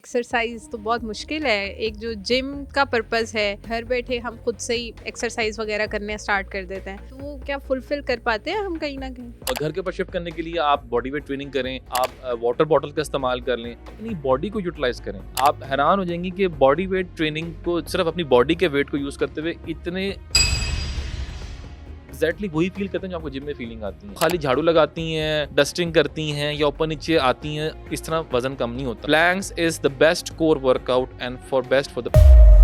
Exercise तो बहुत मुश्किल है। एक जो जिम का पर्पस है, घर बैठे हम खुद से ही एक्सरसाइज वगैरह करने स्टार्ट कर देते हैं, तो वो क्या फुलफिल कर पाते हैं हम कहीं ना कहीं? और घर के ऊपर शिफ्ट करने के लिए आप बॉडी वेट ट्रेनिंग करें, आप वाटर बॉटल का इस्तेमाल कर लें, अपनी बॉडी को यूटिलाइज करें। आप हैरान हो जाएंगे कि बॉडी वेट ट्रेनिंग को सिर्फ अपनी बॉडी के वेट को यूज करते हुए इतने एग्जैक्टली वही फील करते हैं जो आपको जिम में फीलिंग आती है। खाली झाड़ू लगाती हैं, डस्टिंग करती हैं या ऊपर नीचे आती हैं, इस तरह वजन कम नहीं होता। Planks is the best core workout and for best for the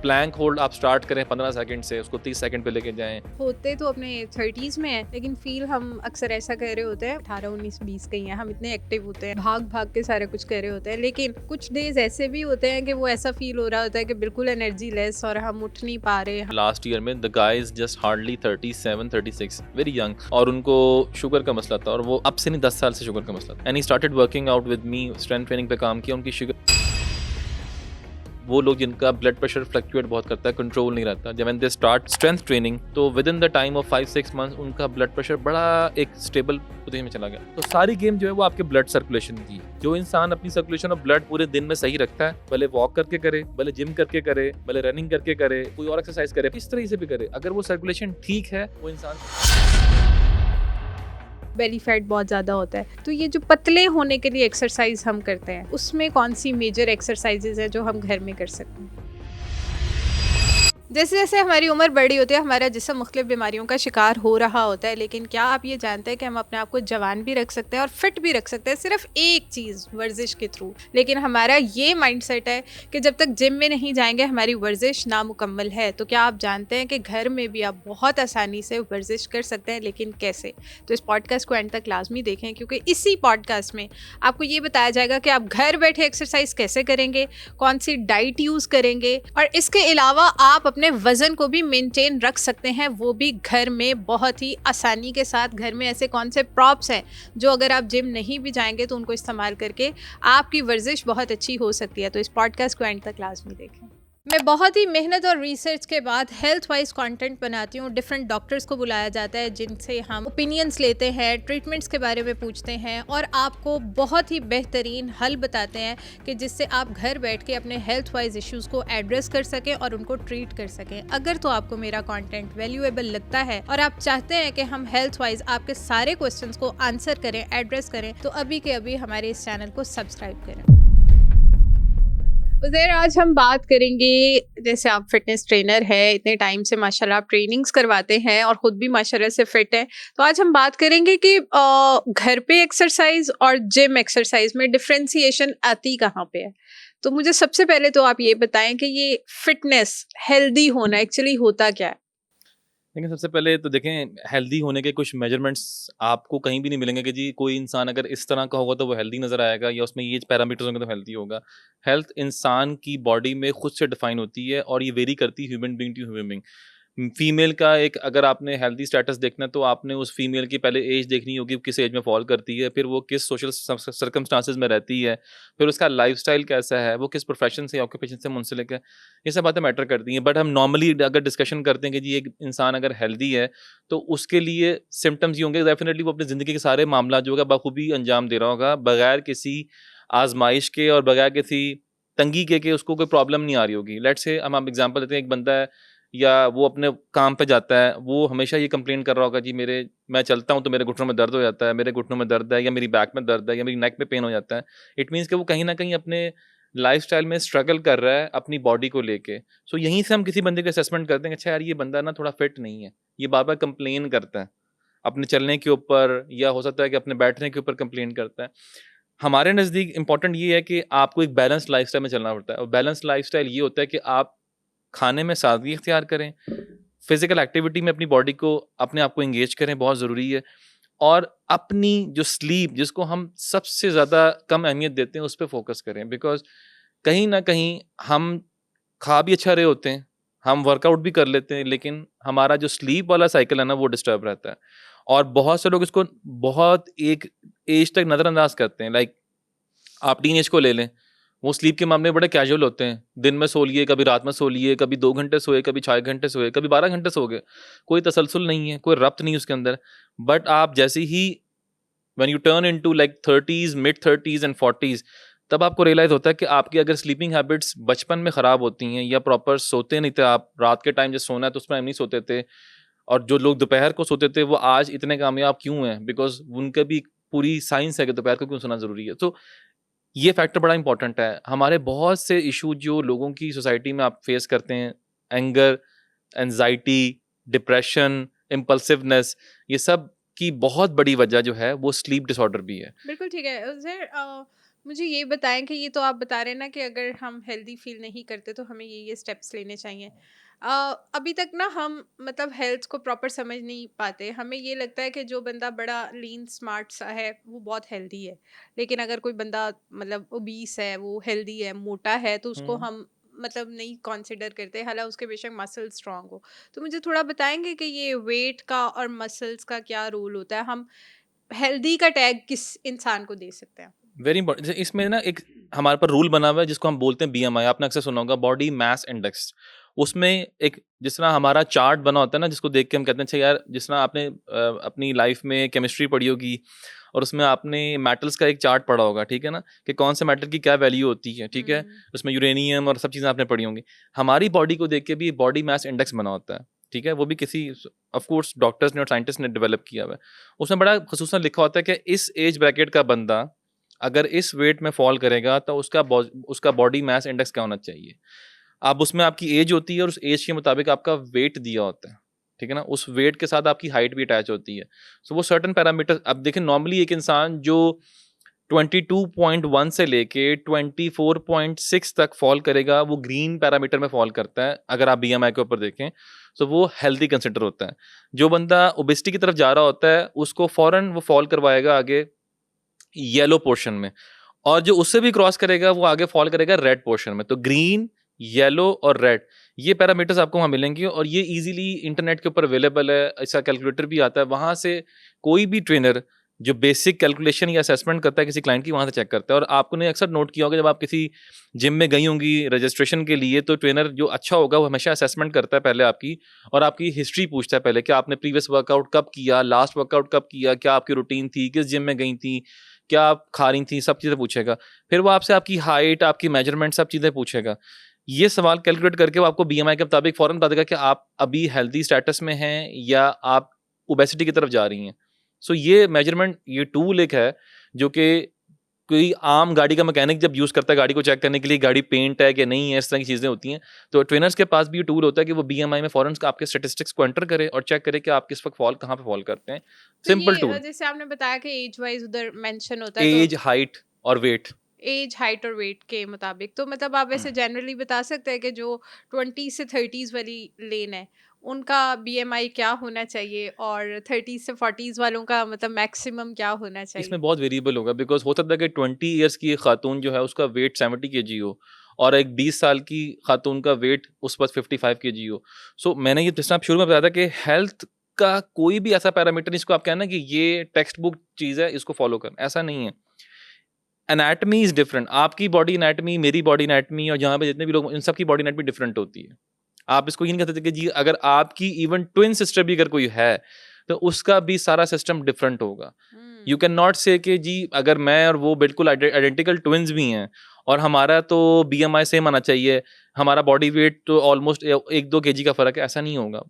plank hold आप स्टार्ट करें 15 सेकंड से, उसको 30 सेकंड पे लेके जाएं। होते तो अपने 30s में है, लेकिन फील हम अक्सर ऐसा कर रहे होते हैं 18, 19, 20 के ही हैं। हम इतने एक्टिव होते हैं, भाग भाग के सारा कुछ कर रहे होते हैं, लेकिन कुछ डेज ऐसे भी होते हैं कि वो ऐसा फील हो रहा होता है कि बिल्कुल एनर्जी लेस और हम उठ नहीं पा रहे। लास्ट ईयर में the guy is just hardly 37, 36, very young, और उनको शुगर का मसला था, और वो अब से नहीं 10 साल से शुगर का मसला था। And he started working out with me, strength training पे काम किया। उनकी शुगर, वो लोग जिनका ब्लड प्रेशर फ्लक्चुएट बहुत करता है, कंट्रोल नहीं रहता, जब दे स्टार्ट स्ट्रेंथ ट्रेनिंग तो with in the time of 5-6 months उनका ब्लड प्रेशर बड़ा एक स्टेबल पोजीशन में चला गया। तो सारी गेम जो है वो आपके ब्लड सर्कुलेशन की है। जो इंसान अपनी सर्कुलेशन ऑफ ब्लड पूरे दिन में सही रखता है, भले वॉक करके करे, भले जिम करके करे, भले रनिंग करके करे, कोई और एक्सरसाइज करे, इस तरह से भी करे, अगर वो सर्कुलेशन ठीक है, वो इंसान बेली फैट बहुत ज़्यादा होता है। तो ये जो पतले होने के लिए एक्सरसाइज हम करते हैं, उसमें कौन सी मेजर एक्सरसाइजेज है जो हम घर में कर सकते हैं? जैसे जैसे हमारी उम्र बड़ी होती है, हमारा जिस्म मुख्तलिफ बीमारियों का शिकार हो रहा होता है, लेकिन क्या आप ये जानते हैं कि हम अपने आप को जवान भी रख सकते हैं और फिट भी रख सकते हैं सिर्फ एक चीज़, वर्जिश के थ्रू। लेकिन हमारा ये माइंडसेट है कि जब तक जिम में नहीं जाएंगे हमारी वर्जिश नामुकम्मल है। तो क्या आप जानते हैं कि घर में भी आप बहुत आसानी से वर्जिश कर सकते हैं, लेकिन कैसे? तो इस पॉडकास्ट को एंड तक लाजमी देखें, क्योंकि इसी पॉडकास्ट में आपको ये बताया जाएगा कि आप घर बैठे एक्सरसाइज कैसे करेंगे, कौन सी डाइट यूज़ करेंगे, और इसके अलावा आप अपने वजन को भी मेंटेन रख सकते हैं, वो भी घर में बहुत ही आसानी के साथ। घर में ऐसे कौन से प्रॉप्स हैं जो अगर आप जिम नहीं भी जाएंगे तो उनको इस्तेमाल करके आपकी वर्जिश बहुत अच्छी हो सकती है। तो इस पॉडकास्ट को एंड तक लाजमी देखें। मैं बहुत ही मेहनत और रिसर्च के बाद हेल्थ वाइज कंटेंट बनाती हूँ। डिफरेंट डॉक्टर्स को बुलाया जाता है जिनसे हम ओपिनियंस लेते हैं, ट्रीटमेंट्स के बारे में पूछते हैं और आपको बहुत ही बेहतरीन हल बताते हैं कि जिससे आप घर बैठ के अपने हेल्थ वाइज इश्यूज़ को एड्रेस कर सकें और उनको ट्रीट कर सकें। अगर तो आपको मेरा कंटेंट वैल्यूएबल लगता है और आप चाहते हैं कि हम हेल्थ वाइज आपके सारे क्वेश्चंस को आंसर करें, एड्रेस करें, तो अभी के अभी हमारे इस चैनल को सब्सक्राइब करें। उज़ैर, आज हम बात करेंगे, जैसे आप फिटनेस ट्रेनर हैं, इतने टाइम से माशाल्लाह आप ट्रेनिंग्स करवाते हैं और ख़ुद भी माशाल्लाह से फिट हैं, तो आज हम बात करेंगे कि घर पे एक्सरसाइज और जिम एक्सरसाइज में डिफ्रेंसिएशन आती कहाँ पे है। तो मुझे सबसे पहले तो आप ये बताएं कि ये फिटनेस, हेल्दी होना एक्चुअली होता क्या है? लेकिन सबसे पहले तो देखें, हेल्दी होने के कुछ मेजरमेंट्स आपको कहीं भी नहीं मिलेंगे कि जी कोई इंसान अगर इस तरह का होगा तो वो हेल्दी नज़र आएगा या उसमें ये पैरामीटर्स होंगे तो हेल्दी होगा। हेल्थ इंसान की बॉडी में खुद से डिफाइन होती है और ये वेरी करती है human being to human being. Female का एक, अगर आपने हेल्दी स्टेटस देखना है तो आपने उस फीमेल की पहले एज देखनी होगी, किस एज में फॉल करती है, फिर वो किस सोशल सर्कमस्टांसिस में रहती है, फिर उसका लाइफस्टाइल कैसा है, वो किस प्रोफेशन से, ऑक्यूपेशन से मुंसलिक है, ये सब बातें मैटर करती हैं। बट हम नॉर्मली अगर डिस्कशन करते हैं कि जी एक इंसान अगर हेल्दी है तो उसके लिए सिम्टम्स ये होंगे, डेफिनेटली वो अपनी ज़िंदगी के सारे मामला जो होगा बखूबी अंजाम दे रहा होगा, बगैर किसी आजमाइश के और बगैर किसी तंगी के उसको कोई प्रॉब्लम नहीं आ रही होगी। लेट्स से हम एग्जांपल देते हैं, एक बंदा है या वो अपने काम पे जाता है, वो हमेशा ये कंप्लेन कर रहा होगा जी मैं चलता हूँ तो मेरे घुटनों में दर्द हो जाता है, मेरे घुटनों में दर्द है, या मेरी बैक में दर्द है, या मेरी नेक में पेन हो जाता है। इट मीन्स कि वो कहीं ना कहीं अपने लाइफस्टाइल में स्ट्रगल कर रहा है अपनी बॉडी को लेके। सो यहीं से हम किसी बंदे को असेसमेंट करते हैं, अच्छा यार ये बंदा ना थोड़ा फिट नहीं है, ये बार बार कंप्लेन करता है अपने चलने के ऊपर, या हो सकता है कि अपने बैठने के ऊपर कंप्लेन करता है। हमारे नज़दीक इंपॉर्टेंट ये है कि आपको एक बैलेंस्ड लाइफस्टाइल में चलना पड़ता है, और बैलेंस्ड लाइफस्टाइल ये होता है कि आप खाने में सादगी इख्तियार करें, फिजिकल एक्टिविटी में अपनी बॉडी को, अपने आप को एंगेज करें, बहुत ज़रूरी है, और अपनी जो स्लीप, जिसको हम सबसे ज़्यादा कम अहमियत देते हैं, उस पर फोकस करें। बिकॉज कहीं ना कहीं हम खा भी अच्छा रहे होते हैं, हम वर्कआउट भी कर लेते हैं, लेकिन हमारा जो स्लीप वाला साइकिल है ना वो डिस्टर्ब रहता है, और बहुत से लोग इसको बहुत एक एज तक नज़रअंदाज करते हैं। लाइक आप टीन एज को ले लें, वो स्लीप के मामले में बड़े कैजुअल होते हैं, दिन में सो लिए, कभी रात में सो लिए, कभी 2 घंटे सोए, कभी 6 घंटे सोए, कभी 12 घंटे सो गए, कोई तसलसल नहीं है, कोई रब्त नहीं उसके अंदर। बट आप जैसे ही when you turn into like 30s, mid 30s and 40s, तब आपको रियलाइज़ होता है कि आपकी अगर स्लीपिंग हैबिट्स बचपन में ख़राब होती हैं या प्रॉपर सोते नहीं थे आप, रात के टाइम जब सोना है तो उस टाइम नहीं सोते थे, और जो लोग दोपहर को सोते थे वो आज इतने कामयाब क्यों हैं? बिकॉज़ उनका भी पूरी साइंस है कि दोपहर को क्यों सोना ज़रूरी है। तो ये फैक्टर बड़ा इंपॉर्टेंट है। हमारे बहुत से इश्यू जो लोगों की सोसाइटी में आप फेस करते हैं, एंगर, एंग्ज़ायटी, डिप्रेशन, इम्पल्सिवनेस, ये सब की बहुत बड़ी वजह जो है वो स्लीप डिसऑर्डर भी है। बिल्कुल ठीक है। सर मुझे ये बताएं कि ये तो आप बता रहे हैं ना कि अगर हम हेल्दी फील नहीं करते तो हमें ये स्टेप्स लेने चाहिए। अभी तक ना हम मतलब हेल्थ को प्रॉपर समझ नहीं पाते। हमें ये लगता है कि जो बंदा बड़ा लीन स्मार्ट सा है वो बहुत हेल्दी है, लेकिन अगर कोई बंदा मतलब ओबीस है, वो हेल्दी है, मोटा है, तो उसको हुँ। हम मतलब नहीं कंसिडर करते, हालांकि उसके बेशक मसल स्ट्रांग हो। तो मुझे थोड़ा बताएंगे कि ये वेट का और मसल्स का क्या रोल होता है? हम हेल्दी का टैग किस इंसान को दे सकते हैं? Very important. जैसे इसमें ना एक हमारे पर रूल बना हुआ है जिसको हम बोलते हैं बीएमआई, आपने अक्सर सुना होगा, बॉडी मास इंडेक्स। उसमें एक जिस तरह हमारा चार्ट बना होता है ना, जिसको देख के हम कहते हैं अच्छा यार, जिस तरह आपने अपनी लाइफ में केमिस्ट्री पढ़ी होगी और उसमें आपने मेटल्स का एक चार्ट पढ़ा होगा, ठीक है ना, कि कौन से मेटल की क्या वैल्यू होती है, ठीक है, हम्म। उसमें यूरेनियम और सब चीज़ें आपने पढ़ी होंगी। हमारी बॉडी को देख के भी बॉडी मास इंडेक्स बना होता है, ठीक है, वो भी किसी ऑफ कोर्स डॉक्टर्स ने और साइंटिस्ट ने डेवलप किया हुआ है। उसमें बड़ा खसूसन लिखा होता है कि इस एज ब्रैकेट का बंदा अगर इस वेट में फॉल करेगा तो उसका बॉडी मास इंडेक्स क्या होना चाहिए। अब उसमें आपकी एज होती है और उस एज के मुताबिक आपका वेट दिया होता है, ठीक है ना, उस वेट के साथ आपकी हाइट भी अटैच होती है। सो वो सर्टेन पैरामीटर, अब देखें नॉर्मली एक इंसान जो 22.1 से लेके 24.6 तक फॉल करेगा वो ग्रीन पैरामीटर में फॉल करता है, अगर आप बीएमआई के ऊपर देखें। सो वो हेल्दी कंसिडर होता है। जो बंदा ओबेसिटी की तरफ जा रहा होता है उसको फौरन वो फॉल करवाएगा आगे येलो पोर्शन में, और जो उससे भी क्रॉस करेगा वो आगे फॉल करेगा रेड पोर्शन में। तो ग्रीन, येलो और रेड, ये पैरामीटर्स आपको वहाँ मिलेंगे और ये इजीली इंटरनेट के ऊपर अवेलेबल है। इसका कैलकुलेटर भी आता है, वहाँ से कोई भी ट्रेनर जो बेसिक कैलकुलेशन या असेसमेंट करता है किसी क्लाइंट की, वहाँ से चेक करता है। और आपने अक्सर नोट किया होगा जब आप किसी जिम में गई होंगी रजिस्ट्रेशन के लिए, तो ट्रेनर जो अच्छा होगा वो हमेशा असेसमेंट करता है पहले आपकी, और आपकी हिस्ट्री पूछता है पहले कि आपने प्रीवियस वर्कआउट कब किया, लास्ट वर्कआउट कब किया, क्या आपकी रूटीन थी, किस जिम में गई थी, क्या आप खा रही थी, सब चीज़ें पूछेगा। फिर वो आपसे आपकी हाइट, आपकी मेजरमेंट, सब चीज़ें पूछेगा। ये सवाल कैलकुलेट करके वो आपको बीएमआई के मुताबिक फ़ौरन बता देगा कि आप अभी हेल्दी स्टेटस में हैं या आप ओबेसिटी की तरफ जा रही हैं। सो ये मेजरमेंट, ये टूल एक है जो कि कोई आम गाड़ी का मैकेनिक जब यूज़ करता है गाड़ी को चेक करने के लिए, गाड़ी पेंट है कि नहीं है, इस तरह की चीज़ें होती हैं। तो ट्रेनर्स के पास भी ये टूल होता है कि वो बीएमआई में फ़ौरन आपके स्टैटिस्टिक्स को एंटर करे और चेक करे कि आप किस वक़्त कहाँ पे फॉल करते हैं। तो सिंपल ये टूल। जैसे आपने बताया कि एज वाइज उधर मेंशन होता है, तो ऐज, हाइट और वेट। एज, हाइट और वेट के मुताबिक, तो मतलब आप वैसे जनरली बता सकते हैं कि जो 20 से 30s वाली लेन है उनका बीएमआई क्या होना चाहिए, और 30 से 40s वालों का मतलब मैक्सिमम क्या होना इसमें चाहिए? बहुत वेरिएबल होगा, बिकॉज़ हो सकता है कि 20 इयर्स की एक खातून जो है उसका वेट 70 केजी हो और एक 20 साल की खातून का वेट उस वक़्त 55 केजी हो। सो मैंने ये जिस तरह शुरू में बताया था कि हेल्थ का कोई भी ऐसा पैरामीटर नहीं जिसको आप कहें ना कि ये टेक्स्ट बुक चीज़ है, इसको फ़ॉलो करना, ऐसा नहीं है। Anatomy is different. आपकी बॉडी एनाटमी, मेरी बॉडी एनाटमी और जहाँ पे जितने भी लोग, इन सब की बॉडी एनाटमी डिफरेंट होती है। आप इसको ये नहीं कह सकते कि जी अगर आपकी इवन ट्विन सिस्टर भी अगर कोई है, तो उसका भी सारा सिस्टम डिफरेंट होगा। You hmm. कैन नॉट से कि जी अगर मैं और वो बिल्कुल आइडेंटिकल ट्विन्स भी हैं और हमारा तो बीएमआई सेम आना चाहिए, हमारा बॉडी वेट तो ऑलमोस्ट 1-2 केजी का फ़र्क है, ऐसा नहीं होगा।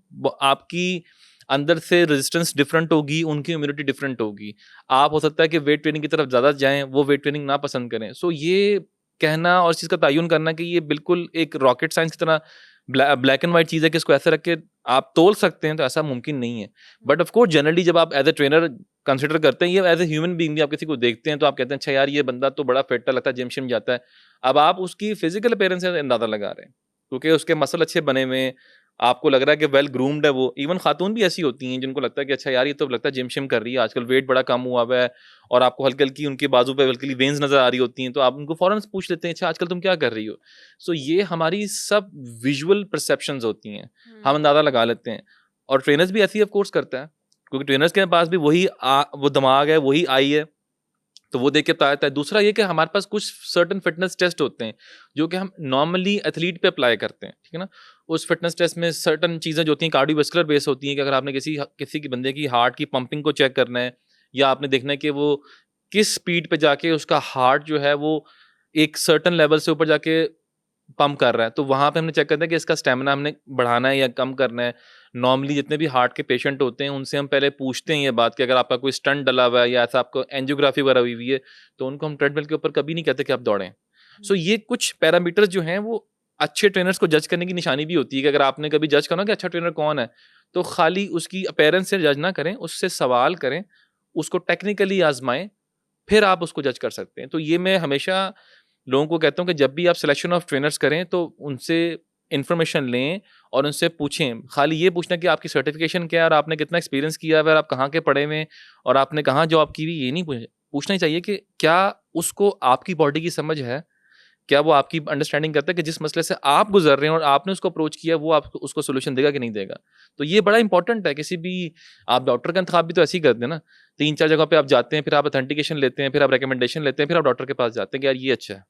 आपकी अंदर से रेजिस्टेंस डिफरेंट होगी, उनकी इम्यूनिटी डिफरेंट होगी। आप हो सकता है कि वेट ट्रेनिंग की तरफ ज़्यादा जाएँ, वो वेट ट्रेनिंग ना पसंद करें। सो ये कहना और इस चीज़ का तय्युन करना कि ये बिल्कुल एक रॉकेट साइंस की तरह ब्लैक एंड व्हाइट चीज़ है कि इसको ऐसे रख के आप तोल सकते हैं, तो ऐसा मुमकिन नहीं है। बट ऑफ कोर्स जनरली जब आप एज़ अ ट्रेनर कंसिडर करते हैं, ये एज़ अ ह्यूमन बीइंग भी आप किसी को देखते हैं तो आप कहते हैं अच्छा यार ये बंदा तो बड़ा फिट है, लगता है जिम-शिम जाता है। अब आप उसकी फिज़िकल अपीयरेंस से अंदाज़ा लगा रहे हैं, क्योंकि उसके मसल अच्छे बने हुए हैं, आपको लग रहा है कि वेल ग्रूम्ड है वो। इवन खातून भी ऐसी होती हैं जिनको लगता है कि अच्छा यार ये तो लगता है जिम-शिम कर रही है, आजकल वेट बड़ा कम हुआ हुआ है और आपको हल्की-हल्की उनके बाजू पे हल्की वेन्स नज़र आ रही होती हैं, तो आप उनको फ़ौरन पूछ लेते हैं, अच्छा आजकल तुम क्या कर रही हो? सो ये हमारी सब विजुअल परसेप्शंस होती हैं, हम हम्म। अंदाज़ा लगा लेते हैं। और ट्रेनर्स भी ऐसे ही ऑफ कोर्स करता है, क्योंकि ट्रेनर्स के पास भी वही वो दिमाग है, वही आई है, तो वो देख के बता देता है। दूसरा ये कि हमारे पास कुछ सर्टेन फिटनेस टेस्ट होते हैं, जो कि हम नॉर्मली एथलीट पे अप्लाई करते हैं, ठीक है ना? उस फिटनेस टेस्ट में सर्टेन चीज़ें जो होती हैं कार्डियोवैस्कुलर बेस होती हैं कि अगर आपने किसी की बंदे की हार्ट की पंपिंग को चेक करना है या आपने देखना है कि वो किस स्पीड पे जाके उसका हार्ट जो है वो एक सर्टेन लेवल से ऊपर जाके पंप कर रहा है, तो वहाँ पे हमने चेक करते हैं कि इसका स्टेमिना हमने बढ़ाना है या कम करना है। नॉर्मली जितने भी हार्ट के पेशेंट होते हैं उनसे हम पहले पूछते हैं ये बात कि अगर आपका कोई स्टंट डला हुआ है या ऐसा आपको एंजियोग्राफी वगैरह हुई हुई है, तो उनको हम ट्रेडमिल के ऊपर कभी नहीं कहते कि आप दौड़ें। सो ये कुछ पैरामीटर्स जो हैं वो अच्छे ट्रेनर्स को जज करने की निशानी भी होती है कि अगर आपने कभी जज करना कि अच्छा ट्रेनर कौन है, तो खाली उसकी अपीयरेंस से जज ना करें, उससे सवाल करें, उसको टेक्निकली आजमाएं, फिर आप उसको जज कर सकते हैं। तो ये मैं हमेशा लोगों को कहता हूँ कि जब भी आप सिलेक्शन ऑफ ट्रेनर्स करें तो उनसे इन्फॉर्मेशन लें और उनसे पूछें। खाली ये पूछना कि आपकी सर्टिफिकेशन क्या है और आपने कितना एक्सपीरियंस किया है और आप कहाँ के पढ़े हुए हैं और आपने कहाँ जॉब की हुई, ये नहीं पूछना ही चाहिए कि क्या उसको आपकी बॉडी की समझ है, क्या वो आपकी अंडरस्टैंडिंग करता है कि जिस मसले से आप गुजर रहे हैं और आपने उसको अप्रोच किया, वो आपको उसको सोल्यूशन देगा कि नहीं देगा। तो ये बड़ा इंपॉर्टेंट है। किसी भी आप डॉक्टर का इंतखाब भी तो ऐसे ही करते हैं ना, 3-4 जगह पे आप जाते हैं, फिर आप ऑथेंटिकेशन लेते हैं, फिर आप रिकमेंडेशन लेते हैं, फिर आप डॉक्टर के पास जाते हैं कि यार ये अच्छा है।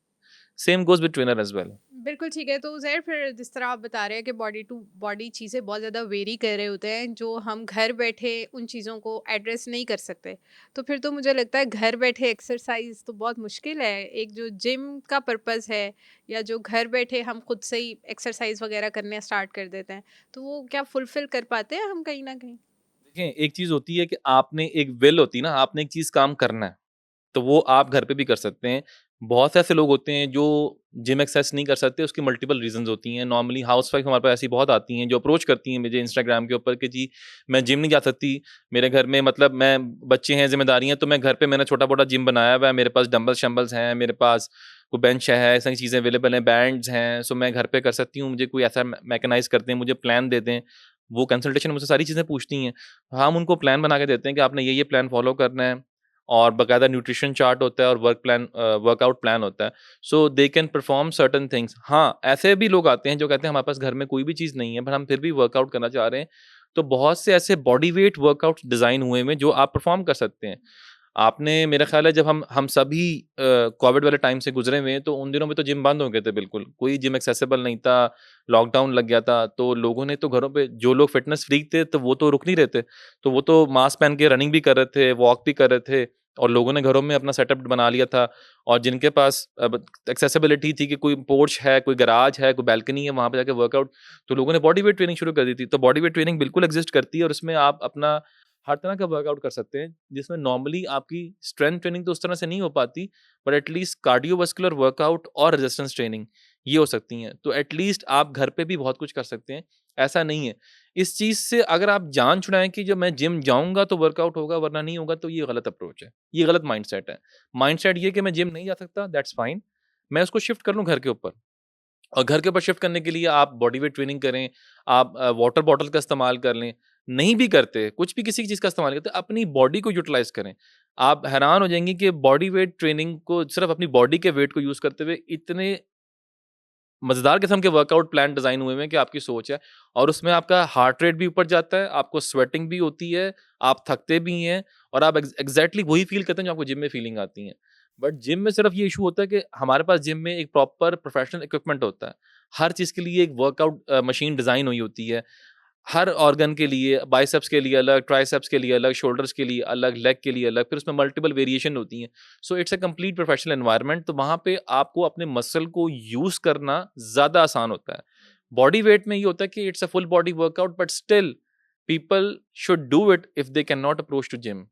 Same goes with trainer as well. बिल्कुल ठीक है। तो ज़ैर फिर जिस तरह आप बता रहे हैं कि बॉडी टू बॉडी चीज़ें बहुत ज़्यादा वेरी कर रहे होते हैं, जो हम घर बैठे उन चीज़ों को एड्रेस नहीं कर सकते। तो फिर तो मुझे लगता है घर बैठे एक्सरसाइज तो बहुत मुश्किल है। एक जो जिम का पर्पज़ है या जो घर बैठे हम खुद से ही एक्सरसाइज वगैरह करने स्टार्ट कर देते हैं, तो वो क्या फुलफ़िल कर पाते हैं हम कहीं न कहीं? देखें, एक चीज़ होती है कि आपने एक विल होती है ना, आपने एक चीज़ काम करना है। तो वो आप घर पे भी कर सकते हैं। बहुत से ऐसे लोग होते हैं जो जिम एक्सेस नहीं कर सकते, उसकी मल्टीपल रीज़न्स होती हैं। नॉर्मली हाउसवाइफ़ हमारे पास ऐसी बहुत आती हैं जो अप्रोच करती हैं मुझे इंस्टाग्राम के ऊपर कि जी, मैं जिम नहीं जा सकती, मेरे घर में मतलब मैं बच्चे हैं, ज़िम्मेदारियाँ, तो मैं घर पे मैंने छोटा-मोटा जिम बनाया हुआ है, मेरे पास डंबल्स-शंबल्स हैं, मेरे पास कोई बेंच है, ऐसी सारी चीज़ें अवेलेबल हैं, बैंड्स हैं, सो मैं घर पे कर सकती हूँ। मुझे कोई ऐसा मैकेनाइज़ कर दें, मुझे प्लान दे दें। वो कंसल्टेशन मुझसे सारी चीज़ें पूछती हैं। हम उनको प्लान बना के देते हैं कि आपने ये प्लान फ़ॉलो करना है। और बाकायदा न्यूट्रिशन चार्ट होता है और वर्कआउट प्लान होता है। So they can perform certain things. हाँ, ऐसे भी लोग आते हैं जो कहते हैं हमारे पास घर में कोई भी चीज़ नहीं है, पर हम फिर भी वर्कआउट करना चाह रहे हैं। तो बहुत से ऐसे बॉडी वेट वर्कआउट्स डिज़ाइन हुए हुए हैं जो आप परफॉर्म कर सकते हैं। आपने मेरा ख़्याल है जब हम सभी कोविड वाले टाइम से गुज़रे हुए हैं, तो उन दिनों में तो जिम बंद हो गए थे बिल्कुल। कोई जिम एक्सेसिबल नहीं था, लॉकडाउन लग गया था, तो लोगों ने तो घरों पे जो लोग फिटनेस फ्रीक थे, तो वो तो रुक नहीं रहे थे। तो वो तो मास्क पहन के रनिंग भी कर रहे थे, वॉक भी कर रहे थे और लोगों ने घरों में अपना सेटअप बना लिया था और जिनके पास एक्सेसिबिलिटी थी कि कोई पोर्च है, कोई गैराज है, कोई बालकनी है, वहाँ पे जाके वर्कआउट, तो लोगों ने बॉडी वेट ट्रेनिंग शुरू कर दी थी। तो बॉडी वेट ट्रेनिंग बिल्कुल एक्ज़िस्ट करती है और उसमें आप अपना हर तरह का वर्कआउट कर सकते हैं, जिसमें नॉर्मली आपकी स्ट्रेंथ ट्रेनिंग तो उस तरह से नहीं हो पाती, बट एटलीस्ट कार्डियोवास्कुलर वर्कआउट और रेजिस्टेंस ट्रेनिंग ये हो सकती हैं। तो एटलीस्ट आप घर पे भी बहुत कुछ कर सकते हैं, ऐसा नहीं है। इस चीज़ से अगर आप जान छुड़ाएँ कि जब मैं जिम जाऊँगा तो वर्कआउट होगा वरना नहीं होगा, तो ये गलत अप्रोच है, ये गलत माइंडसेट है। माइंडसेट ये कि मैं जिम नहीं जा सकता, दैट्स फाइन, मैं उसको शिफ्ट कर लूँ घर के ऊपर। और घर के ऊपर शिफ्ट करने के लिए आप बॉडी वेट ट्रेनिंग करें, आप वाटर बॉटल का इस्तेमाल कर लें। नहीं भी करते, कुछ भी किसी चीज़ का इस्तेमाल करते, अपनी बॉडी को यूटिलाइज़ करें। आप हैरान हो जाएँगे कि बॉडी वेट ट्रेनिंग को सिर्फ़ अपनी बॉडी के वेट को यूज़ करते हुए इतने मज़ेदार किस्म के वर्कआउट प्लान डिज़ाइन हुए हुए हैं कि आपकी सोच है और उसमें आपका हार्ट रेट भी ऊपर जाता है, आपको स्वेटिंग भी होती है, आप थकते भी हैं और आप एग्ज़ैक्टली वही फ़ील करते हैं जो आपको जिम में फ़ीलिंग आती है। बट जिम में सिर्फ़ ये इश्यू होता है कि हमारे पास जिम में एक प्रॉपर प्रोफ़ेशनल इक्विपमेंट होता है। हर चीज़ के लिए एक वर्कआउट मशीन डिज़ाइन हुई होती है। हर ऑर्गन के लिए, बाइसेप्स के लिए अलग, ट्राइसेप्स के लिए अलग, शोल्डर्स के लिए अलग, लेग के लिए अलग, फिर उसमें मल्टीपल वेरिएशन होती हैं। So it's a complete professional environment, तो वहाँ पे आपको अपने मसल को यूज़ करना ज़्यादा आसान होता है। बॉडी वेट में ये होता है कि it's a full body workout but still people should do it if they can not approach to gym.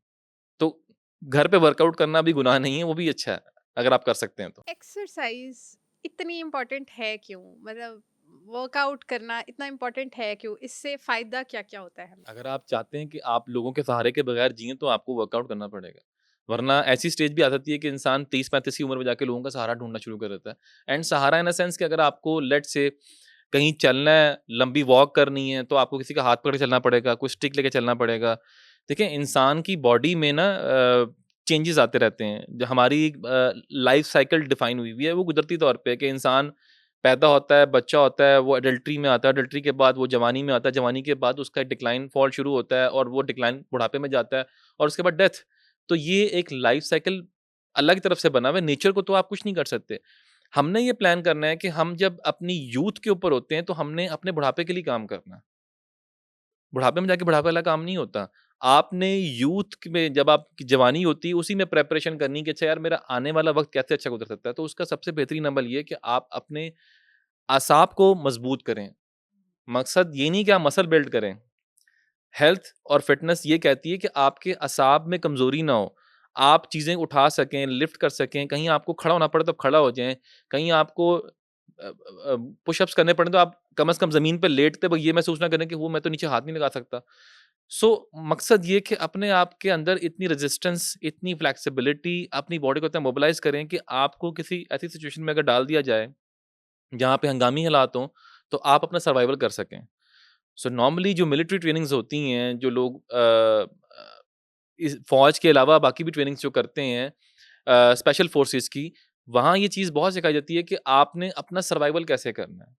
तो घर पे वर्कआउट करना भी गुनाह नहीं है, वो भी अच्छा है, अगर आप कर सकते हैं तो। एक्सरसाइज इतनी इम्पोर्टेंट है क्यों? मतलब वर्कआउट करना इतना इम्पोर्टेंट है क्यों? इससे फ़ायदा क्या-क्या होता है हमें? अगर आप चाहते हैं कि आप लोगों के सहारे के बगैर जिएँ तो आपको वर्कआउट करना पड़ेगा। वरना ऐसी स्टेज भी आ सकती है कि इंसान 30-35 की उम्र में जाके लोगों का सहारा ढूँढना शुरू कर देता है। And Sahara in a sense कि अगर आपको लेट्स से कहीं चलना है, लंबी वॉक करनी है, तो आपको किसी का हाथ पकड़ के चलना पड़ेगा, कोई स्टिक लेके चलना पड़ेगा। देखिए, इंसान की बॉडी में ना चेंजेज़ आते रहते हैं। जो हमारी लाइफ़ साइकिल डिफ़ाइन हुई हुई है, वो कुदरती तौर पे है कि इंसान पैदा होता है, बच्चा होता है, वो एडल्टरी में आता है, एडल्टरी के बाद वो जवानी में आता है, जवानी के बाद उसका डिक्लाइन फॉल शुरू होता है और वो डिक्लाइन बुढ़ापे में जाता है और उसके बाद डेथ। तो ये एक लाइफ़ साइकिल अलग तरफ से बना हुआ है, नेचर को तो आप कुछ नहीं कर सकते। हमने ये प्लान करना है कि हम जब अपनी यूथ के ऊपर होते हैं, तो हमने अपने बुढ़ापे के लिए काम करना है। बुढ़ापे में जाके बुढ़ापे वाला काम नहीं होता। आपने यूथ में जब आपकी जवानी होती है उसी में प्रिपरेशन करनी कि अच्छा यार मेरा आने वाला वक्त कैसे अच्छा गुजर सकता है। तो उसका सबसे बेहतरीन अमल ये है कि आप अपने असाब को मजबूत करें। मकसद ये नहीं कि आप मसल बिल्ड करें। हेल्थ और फिटनेस ये कहती है कि आपके असाब में कमज़ोरी ना हो। आप चीज़ें उठा सकें, लिफ्ट कर सकें, कहीं आपको खड़ा होना पड़े तो आप खड़ा हो जाएँ, कहीं आपको पुशअप्स करने पड़े तो आप कम से कम ज़मीन पे लेटते वक़्त ये महसूस ना करें कि वो मैं तो नीचे हाथ नहीं लगा सकता। सो मकसद ये कि अपने आप के अंदर इतनी रेज़िस्टेंस, इतनी फ्लेक्सिबिलिटी, अपनी बॉडी को इतना मोबिलाइज़ करें कि आपको किसी ऐसी सिचुएशन में अगर डाल दिया जाए, जहाँ पे हंगामी हालात हों, तो आप अपना सर्वाइवल कर सकें। सो नॉर्मली जो मिलिट्री ट्रेनिंग्स होती हैं, जो लोग इस फ़ौज के अलावा बाकी भी ट्रेनिंग्स जो करते हैं स्पेशल फोर्सेस की, वहाँ ये चीज़ बहुत सिखाई जाती है कि आपने अपना सर्वाइवल कैसे करना है।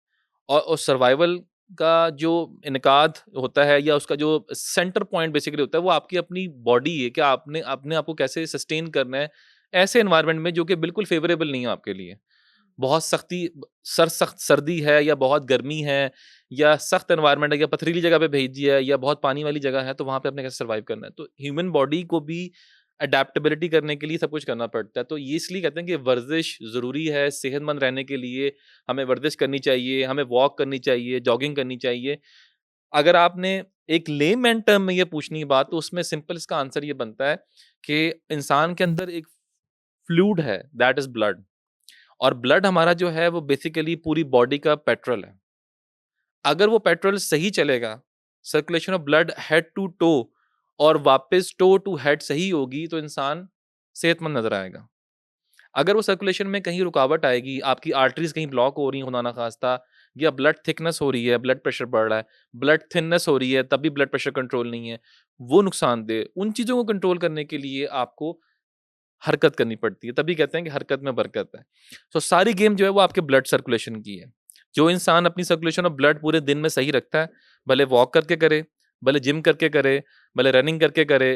और उस सर्वाइवल का जो इनकाद होता है या उसका जो सेंटर पॉइंट बेसिकली होता है, वो आपकी अपनी बॉडी है कि आपने अपने आप को कैसे सस्टेन करना है, ऐसे एनवायरनमेंट में जो कि बिल्कुल फ़ेवरेबल नहीं है आपके लिए। बहुत सख्त सर्दी है या बहुत गर्मी है या सख्त एनवायरनमेंट है या पथरीली जगह पे भेज दिया है या बहुत पानी वाली जगह है, तो वहाँ पे आपने कैसे सर्वाइव करना है। तो ह्यूमन बॉडी को भी अडैप्टेबिलिटी करने के लिए सब कुछ करना पड़ता है। तो ये इसलिए कहते हैं कि वर्जिश ज़रूरी है सेहतमंद रहने के लिए। हमें वर्जिश करनी चाहिए, हमें वॉक करनी चाहिए, जॉगिंग करनी चाहिए। अगर आपने एक लेमैन टर्म में ये पूछनी बात, तो उसमें सिंपल इसका आंसर ये बनता है कि इंसान के अंदर एक फ्लूइड है, दैट इज़ ब्लड। और ब्लड हमारा जो है वो बेसिकली पूरी बॉडी का पेट्रोल है। अगर वो पेट्रोल सही चलेगा, circulation of blood head to toe और वापस टो टू हेड सही होगी, तो इंसान सेहतमंद नज़र आएगा। अगर वो सर्कुलेशन में कहीं रुकावट आएगी, आपकी आर्टरीज़ कहीं ब्लॉक हो रही हैं खुदा ना ख़ास्ता, या ब्लड थिकनेस हो रही है, ब्लड प्रेशर बढ़ रहा है, ब्लड थिननेस हो रही है, तब भी ब्लड प्रेशर कंट्रोल नहीं है, वो नुकसानदेह। उन चीज़ों को कंट्रोल करने के लिए आपको हरकत करनी पड़ती है, तभी कहते हैं कि हरकत में बरकत है। तो सारी गेम जो है वो आपके ब्लड सर्कुलेशन की है। जो इंसान अपनी सर्कुलेशन ऑफ ब्लड पूरे दिन में सही रखता है, भले वॉक करके करे, भले जिम करके करे, भले रनिंग करके करे,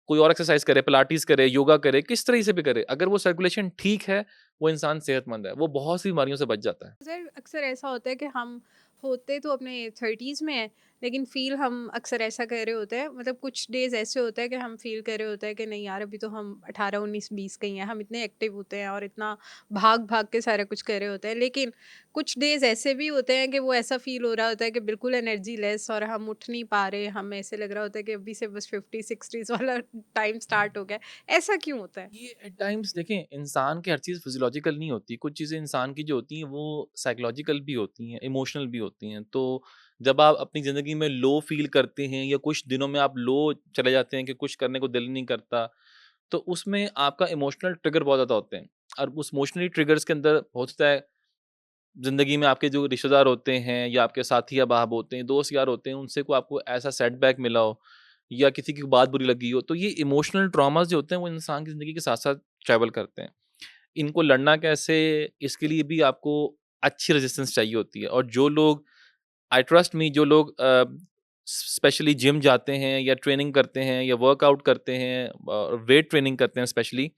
कोई और एक्सरसाइज करे, पिलाटेस करे, योगा करे, किस तरह से भी करे, अगर वो सर्कुलेशन ठीक है, वो इंसान सेहतमंद है, वो बहुत सी बीमारियों से बच जाता है। अक्सर अक्सर ऐसा होता है कि हम होते तो अपने 30s में हैं, लेकिन फील हम अक्सर ऐसा कर रहे होते हैं, मतलब कुछ डेज ऐसे होते हैं कि हम फील कर रहे होते हैं कि नहीं यार अभी तो हम 18 19 20 के ही हैं, हम इतने एक्टिव होते हैं और इतना भाग भाग के सारा कुछ कर रहे होते हैं। लेकिन कुछ डेज ऐसे भी होते हैं कि वो ऐसा फील हो रहा होता है कि बिल्कुल एनर्जी लेस और हम उठ नहीं पा रहे, हम ऐसे लग रहा होता है कि अभी से बस 50 60s वाला टाइम स्टार्ट हो गया है। ऐसा क्यों होता है? ये एट टाइम्स देखें, इंसान की हर चीज़ फिजियोलॉजिकल नहीं होती, कुछ चीज़ें इंसान की जो होती हैं वो साइकोलॉजिकल भी होती हैं, इमोशनल भी होती हैं। तो जब आप अपनी ज़िंदगी में लो फील करते हैं या कुछ दिनों में आप लो चले जाते हैं कि कुछ करने को दिल नहीं करता, तो उसमें आपका इमोशनल ट्रिगर बहुत ज़्यादा होते हैं। और उस इमोशनली ट्रिगर्स के अंदर हो सकता है ज़िंदगी में आपके जो रिश्तेदार होते हैं या आपके साथी अहबाब होते हैं, दोस्त यार होते हैं, उनसे को आपको ऐसा सेटबैक मिला हो या किसी की बात बुरी लगी हो, तो ये इमोशनल ट्रॉमास जो होते हैं वो इंसान की ज़िंदगी के साथ-साथ ट्रैवल करते हैं। इनको लड़ना कैसे, इसके लिए भी आपको अच्छी रेजिस्टेंस चाहिए होती है। और जो लोग, आई ट्रस्ट मी, जो लोग स्पेशली जिम जाते हैं या ट्रेनिंग करते हैं या वर्कआउट करते हैं, वेट ट्रेनिंग करते हैं स्पेशली,